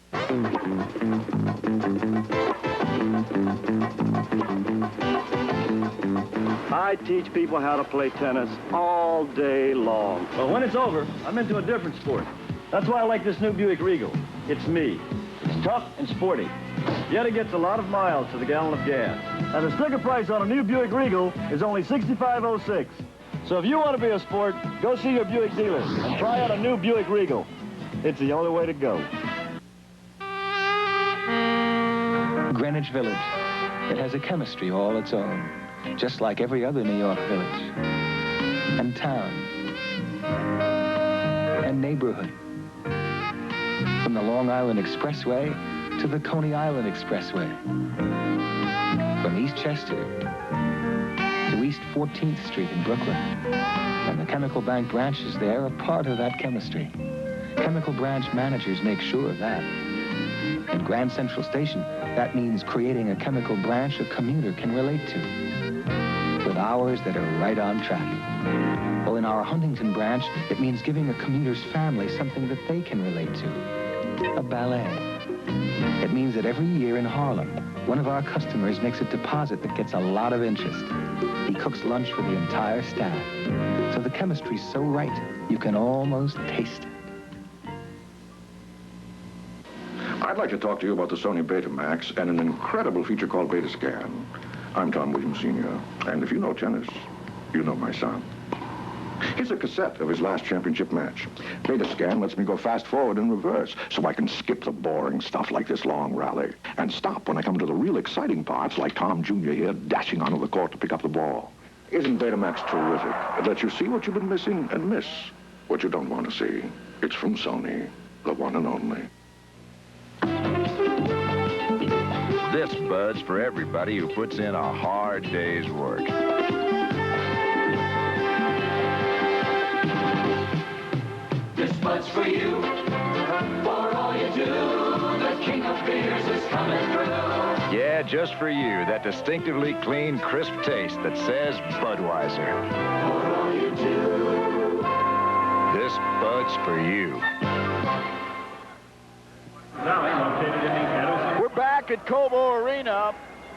E: I teach people how to play tennis all day long. But when it's over, I'm into a different sport. That's why I like this new Buick Regal. It's me. It's tough and sporty. Yet it gets a lot of miles to the gallon of gas. And the sticker price on a new Buick Regal is only $65.06. So if you want to be a sport, go see your Buick dealer and try out a new Buick Regal. It's the only way to go.
N: Greenwich Village. It has a chemistry all its own, just like every other New York village. And town. And neighborhood. From the Long Island Expressway to the Coney Island Expressway. From Eastchester to East 14th Street in Brooklyn. And the Chemical Bank branches there are part of that chemistry. Chemical branch managers make sure of that. At Grand Central Station, that means creating a chemical branch a commuter can relate to, with hours that are right on track. Well, in our Huntington branch, it means giving a commuter's family something that they can relate to, a ballet. It means that every year in Harlem, one of our customers makes a deposit that gets a lot of interest. He cooks lunch for the entire staff. So the chemistry's so right, you can almost taste it.
O: I'd like to talk to you about the Sony Betamax and an incredible feature called Beta Scan. I'm Tom Williams Sr., and if you know tennis, you know my son. Here's a cassette of his last championship match. Beta Scan lets me go fast forward and reverse, so I can skip the boring stuff like this long rally and stop when I come to the real exciting parts, like Tom Jr. here dashing onto the court to pick up the ball. Isn't Betamax terrific? It lets you see what you've been missing and miss what you don't want to see. It's from Sony, the one and only.
G: This Bud's for everybody who puts in a hard day's work.
F: This Bud's for you, for all you do. The king of beers is coming through.
G: Yeah, just for you, that distinctively clean, crisp taste that says Budweiser.
F: For all you do.
G: This Bud's for you.
B: We're back at Cobo Arena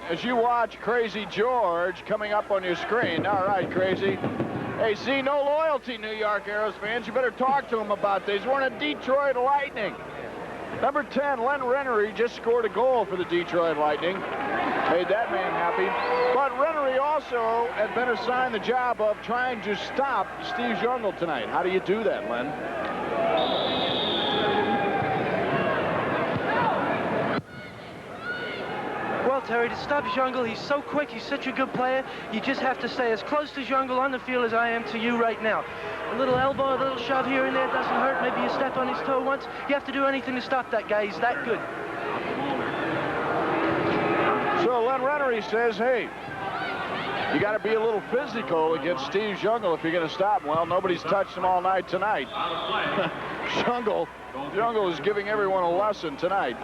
B: as you watch Crazy George coming up on your screen. All right, Crazy. Hey, see, no loyalty, New York Arrows fans. You better talk to them about this. We're in a Detroit Lightning. Number 10, Len Rennery, just scored a goal for the Detroit Lightning. Made that man happy. But Rennery also had been assigned the job of trying to stop Steve Jungle tonight. How do you do that, Len?
P: Well, Terry, to stop Jungle, he's so quick, he's such a good player, you just have to stay as close to Jungle on the field as I am to you right now. A little elbow, a little shove here and there doesn't hurt. Maybe you step on his toe once. You have to do anything to stop that guy. He's that good.
B: So Len Rennery says, hey, you got to be a little physical against Steve Jungle if you're going to stop him. Well, nobody's touched him all night tonight. Jungle is giving everyone a lesson tonight.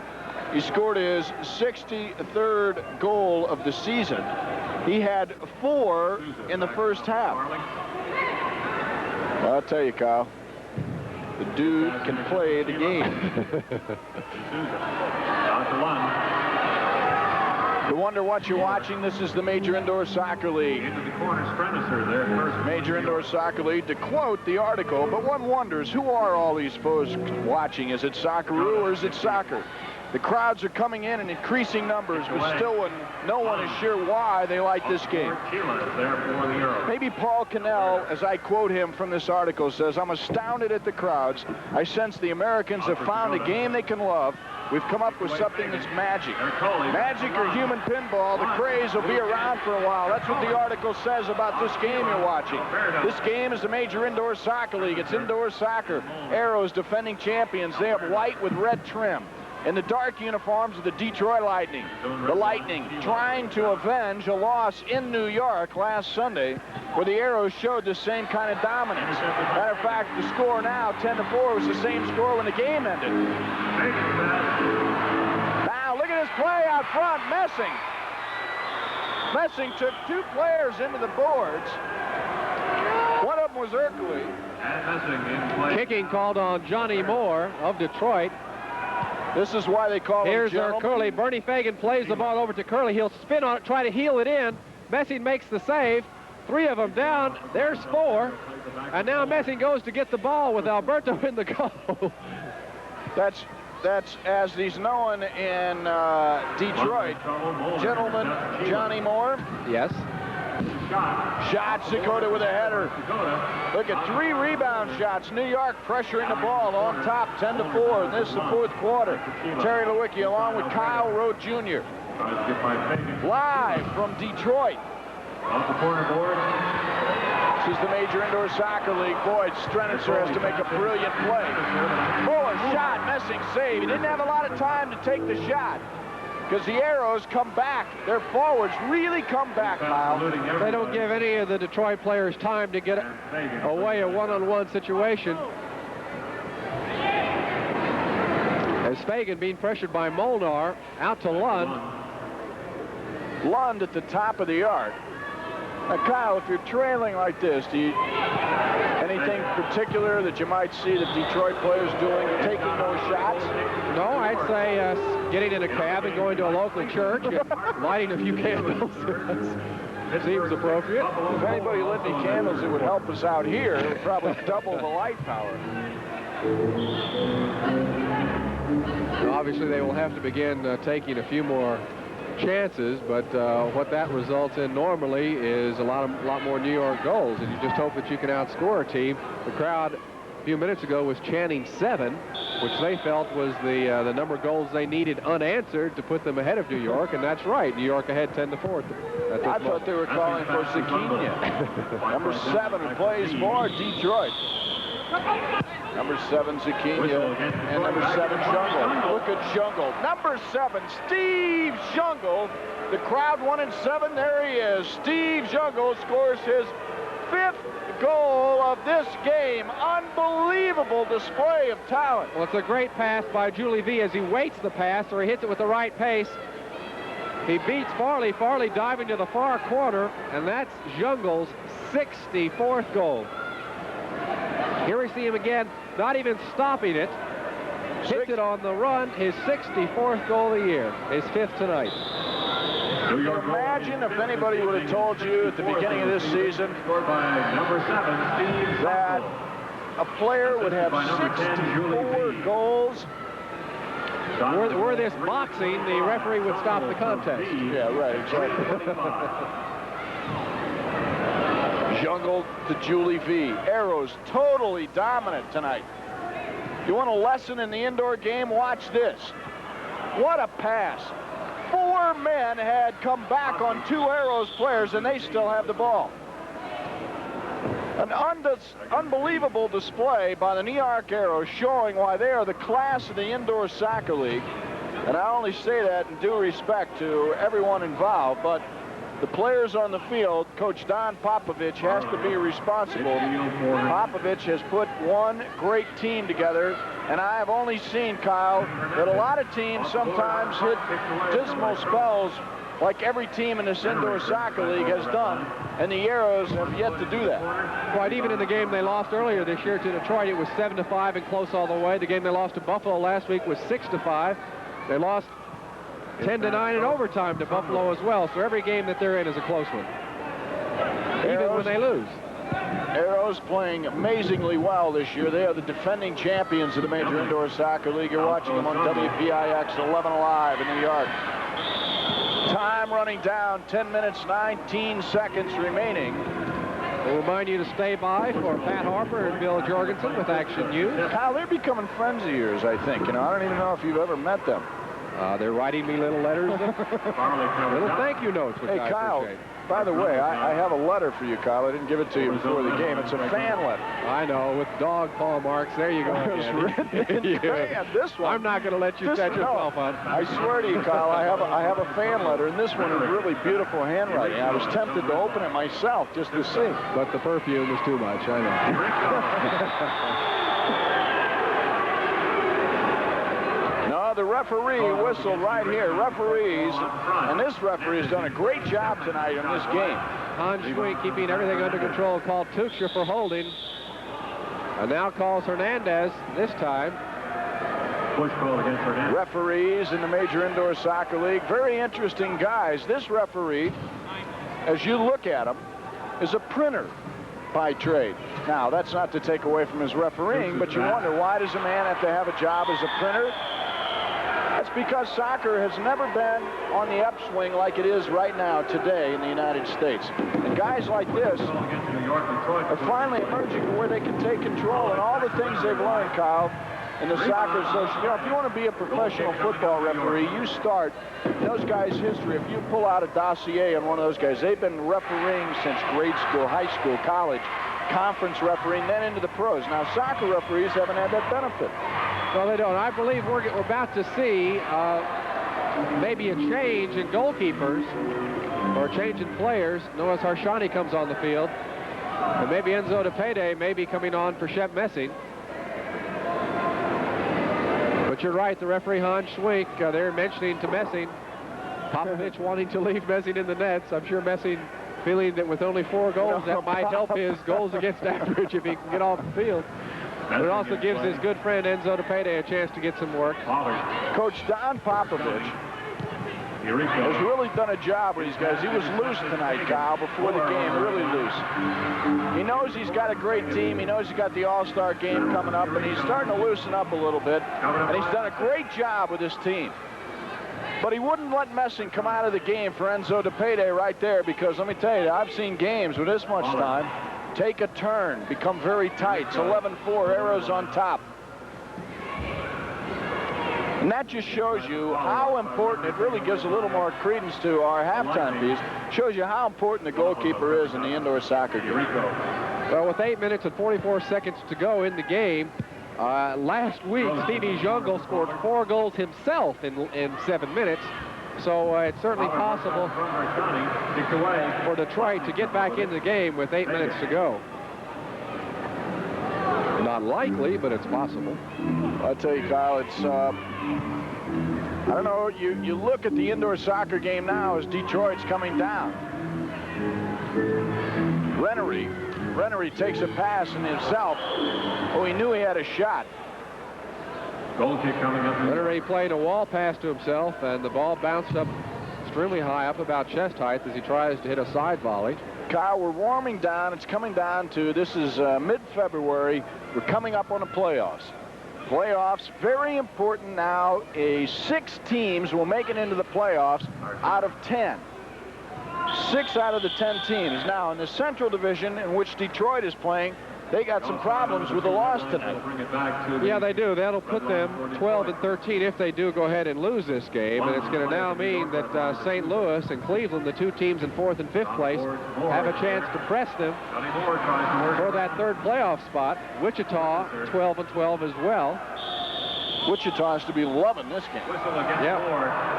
B: He scored his 63rd goal of the season. He had 4 in the first half. Well, I'll tell you, Kyle, the dude can play the game. You wonder what you're watching. This is the Major Indoor Soccer League. Major Indoor Soccer League, to quote the article, but one wonders, who are all these folks watching? Is it Socceroo or is it soccer? The crowds are coming in increasing numbers, but still no one is sure why they like this game. Maybe Paul Cannell, as I quote him from this article, says, I'm astounded at the crowds. I sense the Americans have found a game they can love. We've come up with something that's magic. Magic or human pinball, the craze will be around for a while. That's what the article says about this game you're watching. This game is the Major Indoor Soccer League. It's indoor soccer. Arrows, defending champions. They have white with red trim. In the dark uniforms of the Detroit Lightning. The Lightning trying to avenge a loss in New York last Sunday where the Arrows showed the same kind of dominance. Matter of fact, the score now, 10-4, was the same score when the game ended. Now, look at this play out front, Messing. Messing took 2 players into the boards. One of them was Erkley.
A: Kicking called on Johnny Moore of Detroit.
B: This is why they call him
A: Here's
B: gentleman.
A: Curley. Bernie Fagan plays the ball over to Curley. He'll spin on it, try to heel it in. Messing makes the save. 3 of them down. There's 4. And now Messing goes to get the ball with Alberto in the goal.
B: That's as he's known in Detroit. Gentleman Johnny Moore.
A: Yes.
B: Shot, Sikota with a header. Look at 3 rebound shots. New York pressuring the ball on top, 10-4. And this is the 4th quarter. Terry Lewicki along with Kyle Rote Jr. Live from Detroit.
C: Off the corner board.
B: This is the Major Indoor Soccer League. Boyd Strenitzer has to make a brilliant play. Fuller shot, Messing save. He didn't have a lot of time to take the shot. Because the Arrows come back. Their forwards really come back, Kyle.
A: They don't give any of the Detroit players time to get away a one-on-one situation. As Fagan being pressured by Molnar, out to Lund.
B: Lund at the top of the arc. Now, Kyle, if you're trailing like this, do you anything particular that you might see the Detroit players doing, taking those shots?
A: No, I'd say getting in a cab and going to a local church and lighting a few candles. Seems appropriate.
B: If anybody lit any candles that would help us out here, it would probably double the light power.
A: So obviously, they will have to begin taking a few more chances, but what that results in normally is a lot more New York goals, and you just hope that you can outscore a team. The crowd a few minutes ago was chanting 7, which they felt was the number of goals they needed unanswered to put them ahead of New York, and that's right. New York ahead 10-4.
B: I thought they were calling for Zucchini. Number 7 who plays for Detroit. Number 7, Zucchini, and number 7, Jungle. Look at Jungle. Number 7, Steve Jungle. The crowd wanted 7. There he is. Steve Jungle scores his 5th goal of this game. Unbelievable display of talent.
A: Well, it's a great pass by Julie V as he waits the pass, or he hits it with the right pace. He beats Farley. Farley diving to the far corner, and that's Jungle's 64th goal. Here we see him again, not even stopping it. Hits it on the run, his 64th goal of the year, his 5th tonight.
B: Can you imagine if anybody would have told you at the beginning of this season that a player would have 64 goals?
A: Were this boxing, the referee would stop the contest.
B: Yeah, right, exactly. Jungle to Julie V. Arrows totally dominant tonight. You want a lesson in the indoor game? Watch this. What a pass. 4 men had come back on 2 Arrows players, and they still have the ball. An unbelievable display by the New York Arrows, showing why they are the class of the Indoor Soccer League. And I only say that in due respect to everyone involved, but the players on the field, Coach Don Popovich has to be responsible. Popovich has put one great team together, and I have only seen, Kyle, that a lot of teams sometimes hit dismal spells like every team in this Indoor Soccer League has done, and the Arrows have yet to do that.
A: Quite even in the game they lost earlier this year to Detroit, it was 7-5 and close all the way. The game they lost to Buffalo last week was 6-5. They lost 10-9 in overtime to Buffalo as well, so every game that they're in is a close one, even when they lose.
B: Arrows playing amazingly well this year. They are the defending champions of the Major Indoor Soccer League. You're watching them on WPIX 11 Alive in New York. Time running down, 10 minutes, 19 seconds remaining.
A: We'll remind you to stay by for Pat Harper and Bill Jorgensen with Action News.
B: Kyle, they're becoming friends of yours, I think. You know, I don't even know if you've ever met them.
A: They're writing me little letters, little thank you notes. Which
B: hey,
A: I
B: Kyle,
A: appreciate.
B: By the way, I have a letter for you, Kyle. I didn't give it to you before the game. It's a fan letter.
A: I know, with dog paw marks. There you go.
B: It's written in crayon. This one.
A: I'm not going to let you set yourself on.
B: I swear to you, Kyle, I have a fan letter, and this one is really beautiful handwriting. I was tempted to open it myself just to see.
A: But the perfume is too much, I know.
B: No, the referee whistled right here. Referees, and this referee has done a great job tonight in this game.
A: Hans Schwink keeping everything under control, called Tuchscher for holding. And now calls Hernandez this time.
C: Push call against Hernandez.
B: Referees in the Major Indoor Soccer League, very interesting guys. This referee, as you look at him, is a printer by trade. Now, that's not to take away from his refereeing, but you wonder, why does a man have to have a job as a printer? That's because soccer has never been on the upswing like it is right now today in the United States. And guys like this are finally emerging to where they can take control, and all the things they've learned, Kyle, in the soccer association. You know, if you want to be a professional football referee, you start in those guys' history. If you pull out a dossier on one of those guys, they've been refereeing since grade school, high school, college, conference refereeing, then into the pros. Now, soccer referees haven't had that benefit.
A: No, they don't. I believe we're about to see maybe a change in goalkeepers or a change in players. Noah Harshani comes on the field. And maybe Enzo DePede may be coming on for Shep Messing. But But you're right, the referee, Hans Schwink, they're mentioning to Messing, Popovich wanting to leave Messing in the nets. I'm sure Messing feeling that with only 4 goals, that might help his goals against average if he can get off the field. But it also gives his good friend Enzo DePede a chance to get some work.
B: Coach Don Popovich has really done a job with these guys. He was loose tonight, Kyle, before the game, really loose. He knows he's got a great team. He knows he's got the All-Star game coming up, and he's starting to loosen up a little bit. And he's done a great job with his team. But he wouldn't let Messing come out of the game for Enzo DePede right there, because let me tell you, I've seen games with this much time take a turn, become very tight. It's 11-4, Arrows on top. And that just shows you how important, it really gives a little more credence to our halftime piece, shows you how important the goalkeeper is in the indoor soccer game.
A: Well, with 8 minutes and 44 seconds to go in the game, last week, Stevie Jungle scored 4 goals himself in 7 minutes. So it's certainly possible for Detroit to get back in the game with 8 minutes to go. Not likely, but it's possible.
B: I'll tell you, Kyle, it's, I don't know, you look at the indoor soccer game now as Detroit's coming down. Rennery takes a pass in himself. Oh, he knew he had a shot.
C: Goal kick coming up.
A: Rennery played a wall pass to himself, and the ball bounced up extremely high, up about chest height, as he tries to hit a side volley.
B: Kyle, we're warming down. It's coming down to, this is mid-February. We're coming up on the playoffs. Playoffs, very important now. 6 teams will make it into the playoffs out of 10. 6 out of the 10 teams. Now, in the Central Division, in which Detroit is playing, they got some problems with the loss tonight.
A: Yeah, they do. That'll put them 12-13 if they do go ahead and lose this game. And it's going to now mean that St. Louis and Cleveland, the 2 teams in 4th and 5th place, have a chance to press them for that 3rd playoff spot. Wichita, 12-12 as well.
B: Wichita has to be loving this game.
A: Yeah.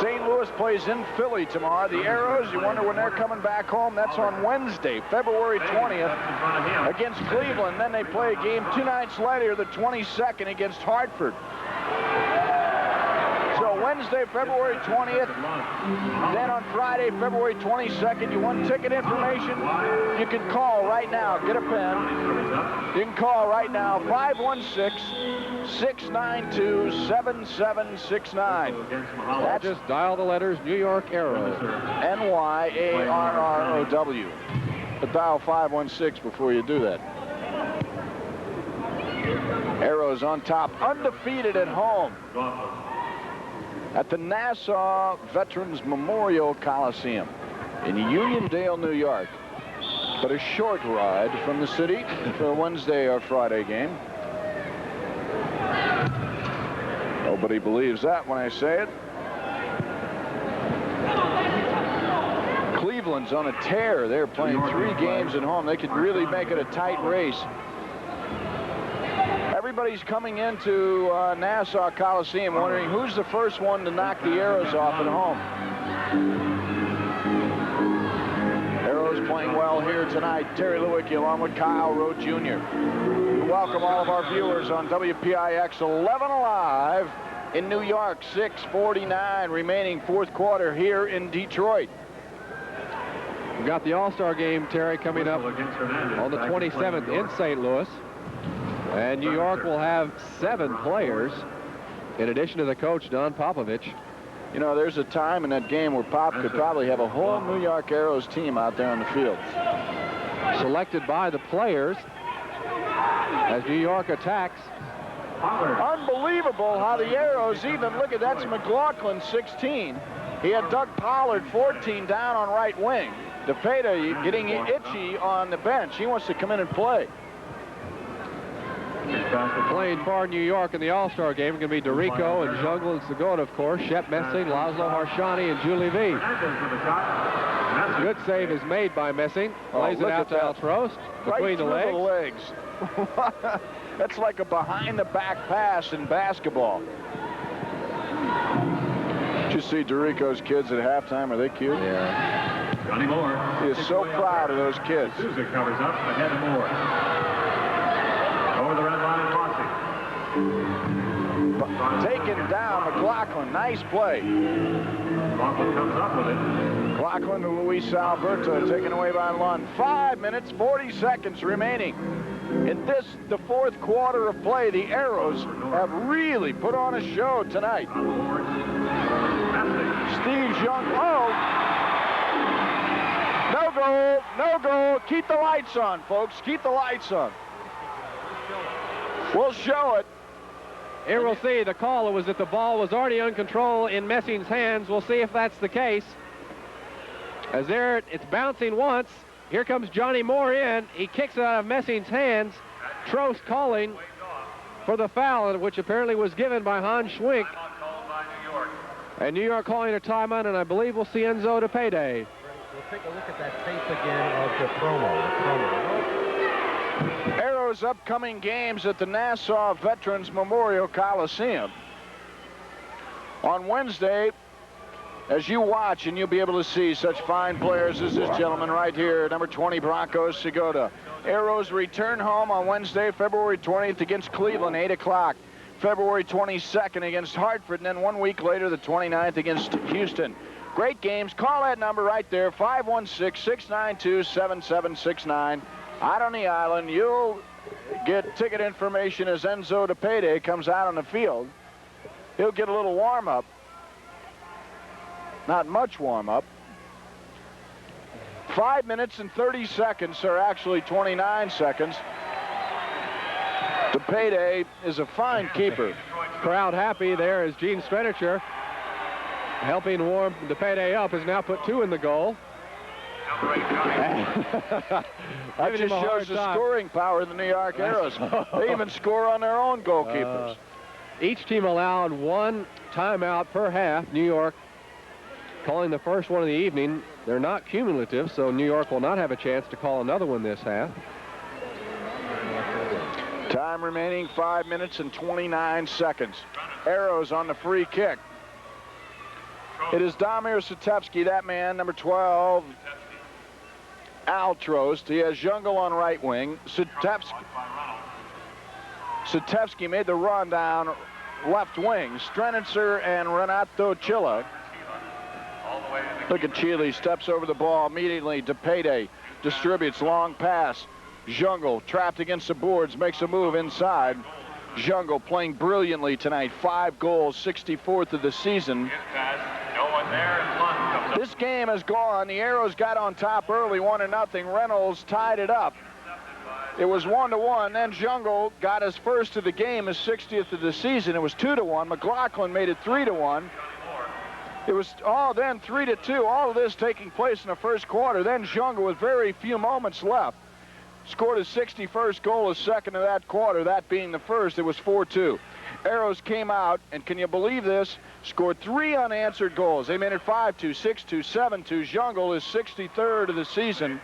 B: St. Louis plays in Philly tomorrow. The Arrows, you wonder when they're coming back home. That's on Wednesday, February 20th, against Cleveland. Then they play a game 2 nights later, the 22nd, against Hartford. So Wednesday, February 20th. Then on Friday, February 22nd, you want ticket information? You can call right now. Get a pen. You can call right now, 516-692-7769.
A: Just dial the letters New York Arrow.
B: NYARROW. But dial 516 before you do that. Arrows on top, undefeated at home at the Nassau Veterans Memorial Coliseum in Uniondale, New York. But a short ride from the city for a Wednesday or Friday game. Nobody believes that when I say it. Cleveland's on a tear. They're playing 3 games at home. They could really make it a tight race. Everybody's coming into Nassau Coliseum wondering who's the first one to knock the Arrows off at home. Arrows playing well here tonight. Terry Lewicki along with Kyle Rowe Jr. We welcome all of our viewers on WPIX 11 Alive in New York. 6:49 remaining 4th quarter here in Detroit.
A: We've got the All-Star game, Terry, coming up on the 27th in St. Louis. And New York will have 7 players, in addition to the coach, Don Popovich.
B: You know, there's a time in that game where Pop could probably have a whole New York Arrows team out there on the field.
A: Selected by the players as New York attacks.
B: Unbelievable how the Arrows even, look at that's McLaughlin, 16. He had Doug Pollard, 14, down on right wing. DePede getting itchy on the bench. He wants to come in and play.
A: Playing for New York in the All-Star game are going to be Dorico and Jungle and Segota, of course, Shep Messing, Laszlo Harshani, and Julie V. Good save is made by Messing. Lays it out to Altrost between the legs.
B: That's like a behind-the-back pass in basketball. Did you see Dorico's kids at halftime? Are they cute?
A: Yeah.
C: Johnny Moore.
B: He is so proud of those kids.
C: Souza covers up ahead of Moore. Over the red line, Rossi.
B: taken down. McLaughlin, nice play.
C: McLaughlin comes up with it.
B: McLaughlin to Luis Alberto, taken away by Lund. 5 minutes, 40 seconds remaining. In the fourth quarter of play, the Arrows have really put on a show tonight. Steve Young, no goal, no goal. Keep the lights on, folks. Keep the lights on. We'll show it.
A: Here we'll see. The call was that the ball was already in control in Messing's hands. We'll see if that's the case. As there, it's bouncing once. Here comes Johnny Moore in. He kicks it out of Messing's hands. Trost calling for the foul, which apparently was given by Hans Schwink. And New York calling a timeout, and I believe we'll see Enzo to payday.
Q: We'll take a look at that tape again of the promo.
B: Arrows' upcoming games at the Nassau Veterans Memorial Coliseum. On Wednesday, as you watch, and you'll be able to see such fine players as this gentleman right here, number 20, Broncos Segota. Arrows return home on Wednesday, February 20th against Cleveland, 8 o'clock. February 22nd against Hartford, and then 1 week later, the 29th against Houston. Great games. Call that number right there, 516-692-7769. Out on the island, you'll get ticket information as Enzo de Payday comes out on the field. He'll get a little warm-up. Not much warm-up. 5 minutes and 30 seconds, or actually 29 seconds. De Payday is a fine keeper.
A: Crowd happy there as Gene Stredicher, helping warm De Payday up, has now put 2 in the goal.
B: That just shows the scoring power of the New York Arrows. They even score on their own goalkeepers.
A: Each team allowed 1 timeout per half. New York calling the first one of the evening. They're not cumulative, so New York will not have a chance to call another one this half.
B: Time remaining 5 minutes and 29 seconds. Arrows on the free kick. It is Damir Satevsky, that man, number 12, Al Trost. He has Jungle on right wing. Satevsky made the run down left wing. Strenitzer and Renato Chilla. Look at Chile, steps over the ball immediately. De Payday distributes, long pass. Jungle trapped against the boards, makes a move inside. Jungle playing brilliantly tonight. 5 goals, 64th of the season. This game has gone. The Arrows got on top early, 1-0. Reynolds tied it up. It was 1-1. Then Jungle got his first of the game, his 60th of the season. It was 2-1. McLaughlin made it 3-1. It was then 3-2. All of this taking place in the first quarter. Then Jungle, with very few moments left, scored his 61st goal, his second of that quarter, that being the first. It was 4-2. Arrows came out, and can you believe this? Scored 3 unanswered goals. They made it 5-2, 6-2, 7-2. Jungle is 63rd of the season.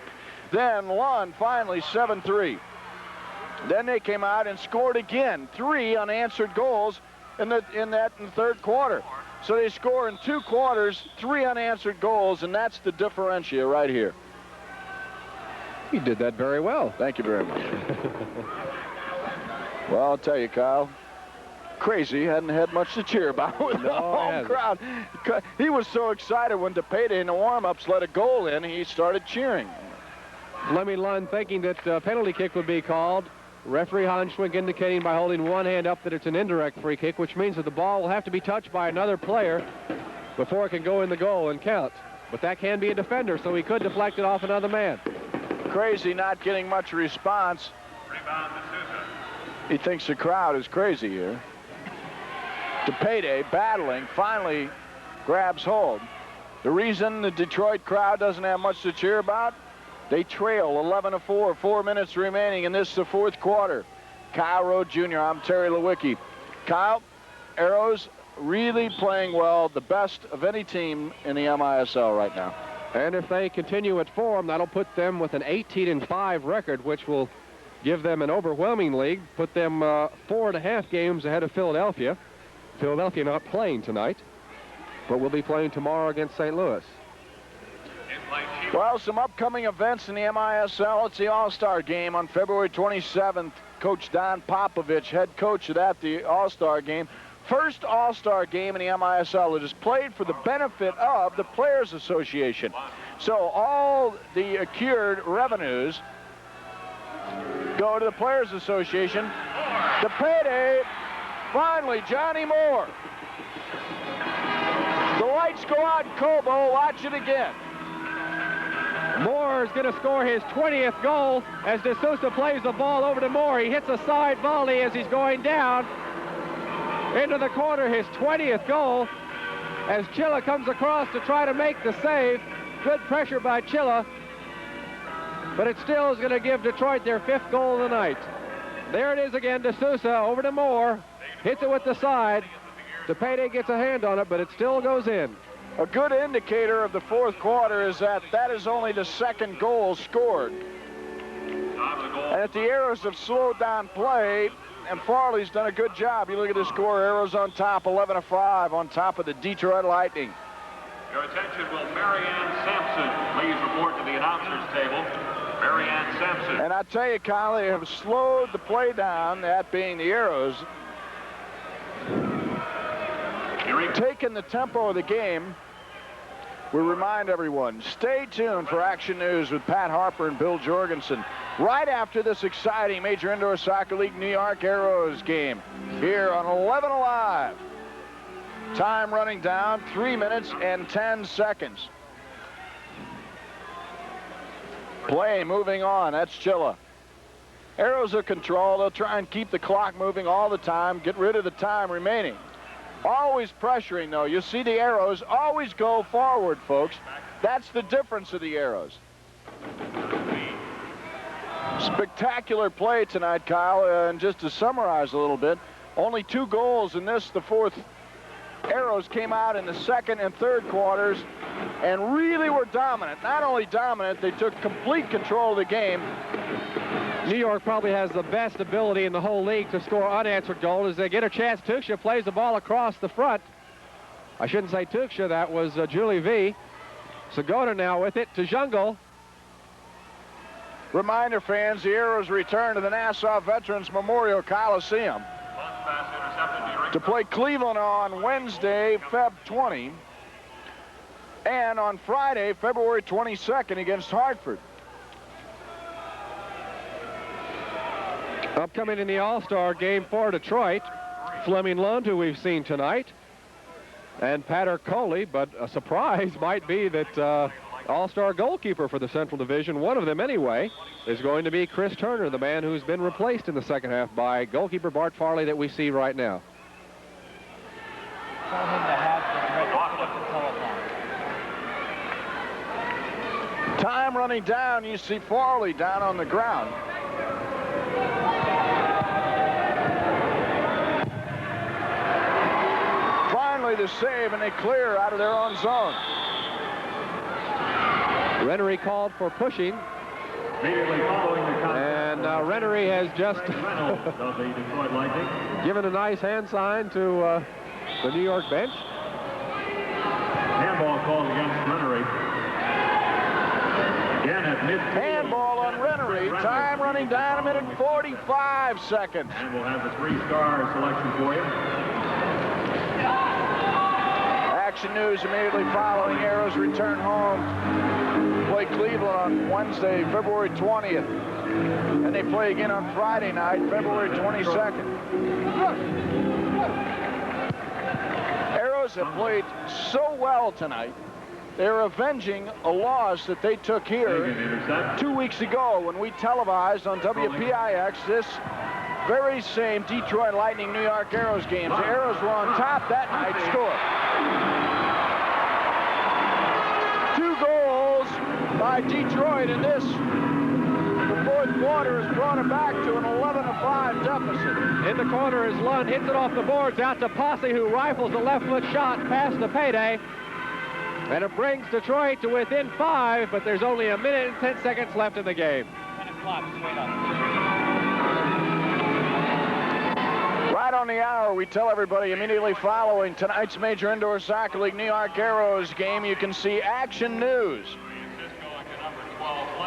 B: Then Lund finally 7-3. Then they came out and scored again, 3 unanswered goals in the third quarter. So they score in 2 quarters, 3 unanswered goals, and that's the differential right here.
A: You did that very well.
B: Thank you very much. Well, I'll tell you, Kyle, crazy, hadn't had much to cheer about with the home crowd. He was so excited when De Payday in the warm-ups let a goal in, he started cheering.
A: Lemmy Lund thinking that a penalty kick would be called. Referee Hans Schwink indicating by holding one hand up that it's an indirect free kick, which means that the ball will have to be touched by another player before it can go in the goal and count. But that can be a defender, so he could deflect it off another man.
B: Crazy not getting much response. He thinks the crowd is crazy here. De Payday battling, finally grabs hold. The reason the Detroit crowd doesn't have much to cheer about, they trail 11-4, 4 minutes remaining, and this is the fourth quarter. Kyle Rowe Jr., I'm Terry Lewicki. Kyle, Arrows really playing well, the best of any team in the MISL right now.
A: And if they continue at form, that'll put them with an 18-5 record, which will give them an overwhelming lead, put them 4.5 games ahead of Philadelphia. Philadelphia not playing tonight, but will be playing tomorrow against St. Louis.
B: Well, some upcoming events in the MISL. It's the All-Star game on February 27th. Coach Don Popovich, head coach of the All-Star game, First All-Star game in the MISL. It is played for the benefit of the Players Association. So all the accrued revenues go to the Players Association. The payday, finally, Johnny Moore. The lights go out in Cobo. Watch it again.
A: Moore is going to score his 20th goal as De Sousa plays the ball over to Moore. He hits a side volley as he's going down into the corner, his 20th goal, as Chilla comes across to try to make the save. Good pressure by Chilla, but it still is going to give Detroit their 5th goal of the night. There it is again, De Sousa over to Moore, hits it with the side. DePayday gets a hand on it, but it still goes in.
B: A good indicator of the 4th quarter is that is only the 2nd goal scored. And that the Arrows have slowed down play, and Farley's done a good job. You look at the score, Arrows on top, 11-5 on top of the Detroit Lightning.
C: Your attention, will Marianne Sampson please report to the announcer's table? Marianne Sampson.
B: And I tell you, Kyle, they have slowed the play down, that being the Arrows. Taking the tempo of the game, we remind everyone, stay tuned for Action News with Pat Harper and Bill Jorgensen right after this exciting Major Indoor Soccer League New York Arrows game here on 11 Alive. Time running down, 3 minutes and 10 seconds. Play moving on, that's Chilla. Arrows are control. They'll try and keep the clock moving all the time, get rid of the time remaining. Always pressuring, though. You see the Arrows always go forward, folks. That's the difference of the Arrows. Spectacular play tonight, Kyle. And just to summarize a little bit, only 2 goals in this, the 4th. Arrows came out in the 2nd and 3rd quarters and really were dominant. Not only dominant, they took complete control of the game.
A: New York probably has the best ability in the whole league to score unanswered goals. As they get a chance, Tuksha plays the ball across the front. I shouldn't say Tuksha, that was Julie V. Segota now with it to Jungle.
B: Reminder, fans, the Arrows return to the Nassau Veterans Memorial Coliseum to play Cleveland on Wednesday, Feb 20, and on Friday, February 22nd against Hartford.
A: Upcoming in the All-Star game for Detroit, Fleming Lund, who we've seen tonight, and Patter Coley, but a surprise might be that All-Star goalkeeper for the Central Division, one of them anyway, is going to be Chris Turner, the man who's been replaced in the 2nd half by goalkeeper Bart Farley that we see right now.
D: Tell him to have the telephone.
B: Time running down, you see Farley down on the ground. Finally the save, and they clear out of their own zone.
A: Rennery called for pushing. And Rennery has just given a nice hand sign to the New York bench.
C: Handball called against Rennery. Again at midfield.
B: Handball on Rennery. Time running down, 1 minute and 45 seconds.
C: And we'll have the 3-star selection for you.
B: Action News immediately following. Arrows return home. Play Cleveland on Wednesday, February 20th. And they play again on Friday night, February 22nd. Arrows have played so well tonight. They're avenging a loss that they took here 2 weeks ago when we televised on WPIX this very same Detroit Lightning New York Arrows games. The Arrows were on top that night, scored. 2 goals by Detroit in this. The 4th quarter has brought it back to an 11-5 deficit.
A: In the corner is Lund, hits it off the boards out to Posse, who rifles a left foot shot past the payday. And it brings Detroit to within 5, but there's only 1 minute and 10 seconds left in the game.
D: 10 o'clock, straight up.
B: Right on the hour, we tell everybody immediately following tonight's Major Indoor Soccer League New York Arrows game, you can see Action News.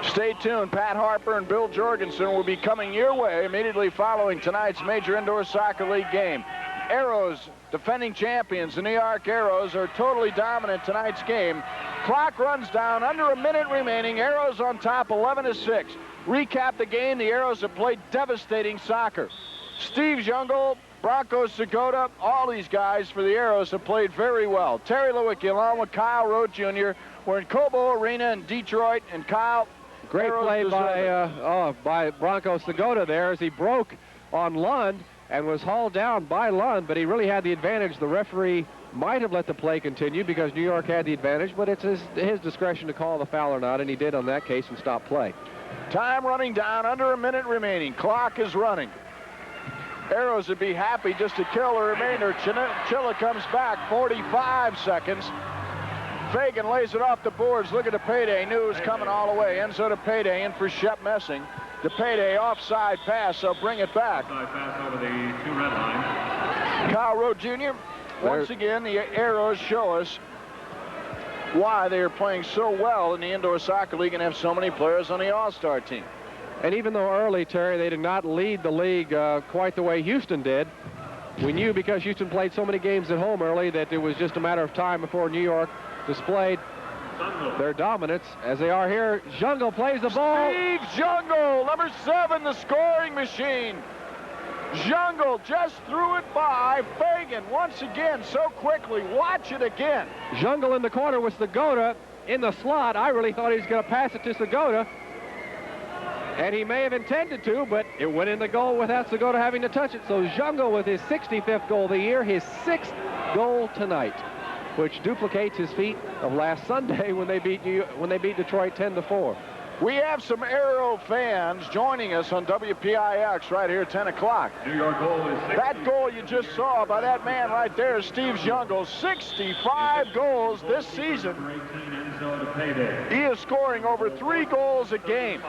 B: Stay tuned. Pat Harper and Bill Jorgensen will be coming your way immediately following tonight's Major Indoor Soccer League game. Arrows, defending champions, the New York Arrows, are totally dominant tonight's game. Clock runs down, under a minute remaining. Arrows on top, 11-6. Recap the game. The Arrows have played devastating soccer. Steve Jungle, Bronco Segota, all these guys for the Arrows have played very well. Terry Lewicki along with Kyle Rote Jr. We're in Cobo Arena in Detroit, and Kyle,
A: great play by Bronco Segota there as he broke on Lund and was hauled down by Lund, but he really had the advantage. The referee might have let the play continue because New York had the advantage, but it's his discretion to call the foul or not, and he did on that case and stop play.
B: Time running down, under a minute remaining. Clock is running. Arrows would be happy just to kill the remainder. Chilla comes back, 45 seconds. Fagan lays it off the boards. Look at the payday. Knew it was coming all the way. Enzo to payday in for Shep Messing. The payday offside pass, so bring it back.
C: Offside pass over the 2-red line.
B: Kyle Rote Jr. Once again, the Arrows show us why they are playing so well in the Indoor Soccer League and have so many players on the All-Star team.
A: And even though early, Terry, they did not lead the league quite the way Houston did, we knew because Houston played so many games at home early that it was just a matter of time before New York displayed their dominance as they are here. Jungle plays the ball.
B: Steve Jungle, number 7, the scoring machine. Jungle just threw it by Fagan once again so quickly. Watch it again.
A: Jungle in the corner with Segota in the slot. I really thought he was going to pass it to Segota. And he may have intended to, but it went in the goal without Segota having to touch it. So Jungle with his 65th goal of the year, his 6th goal tonight, which duplicates his feat of last Sunday when they beat Detroit 10-4.
B: We have some Arrow fans joining us on WPIX right here at 10 o'clock.
C: New York goal is 60.
B: That goal you just saw by that man right there is Steve Jungle. 65 goals this season. He is scoring over 3 goals a game.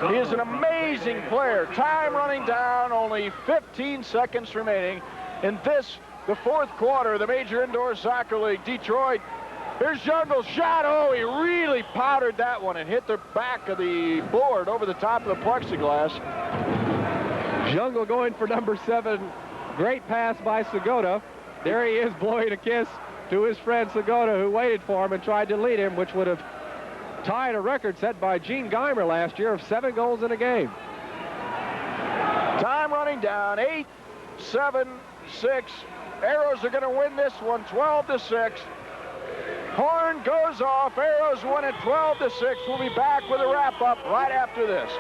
B: He is an amazing player. Time running down, only 15 seconds remaining in this, the 4th quarter of the Major Indoor Soccer League. Detroit, here's Jungle's shot. Oh, he really powdered that one and hit the back of the board over the top of the plexiglass.
A: Jungle going for number 7. Great pass by Segota. There he is blowing a kiss to his friend Segota, who waited for him and tried to lead him, which would have tied a record set by Gene Geimer last year of 7 goals in a game.
B: Time running down, 8, 7, 6. Arrows are going to win this one, 12-6. Horn goes off. Arrows win it 12-6. We'll be back with a wrap-up right after this.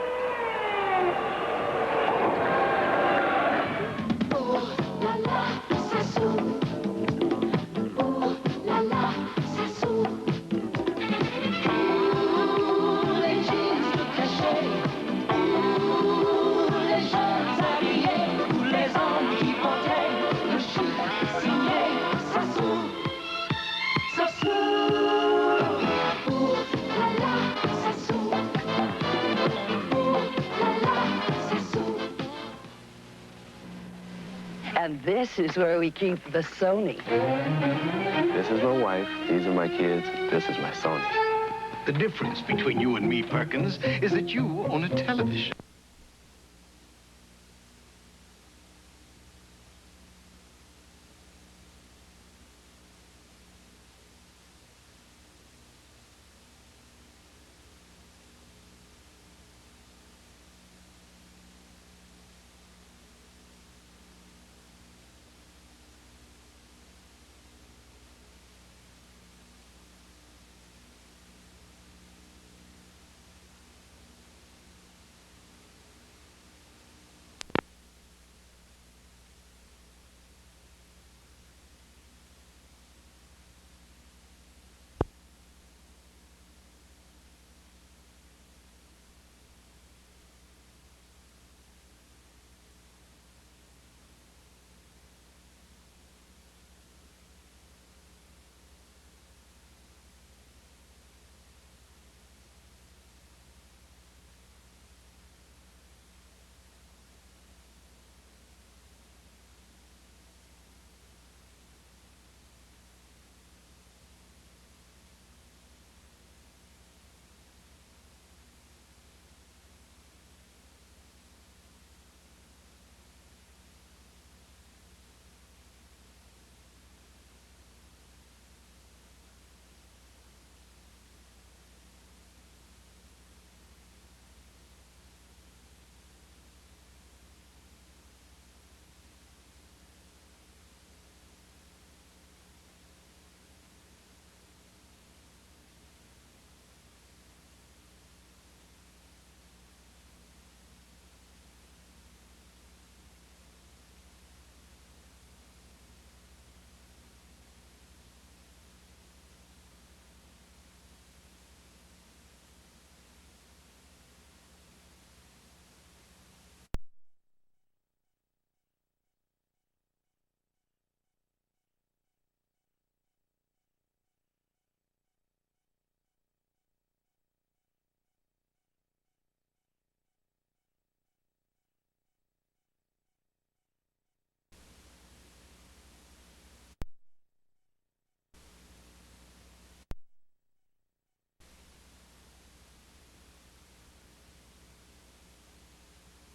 R: And this is where we keep the Sony.
S: This is my wife, these are my kids, this is my Sony.
T: The difference between you and me, Perkins, is that you own a television.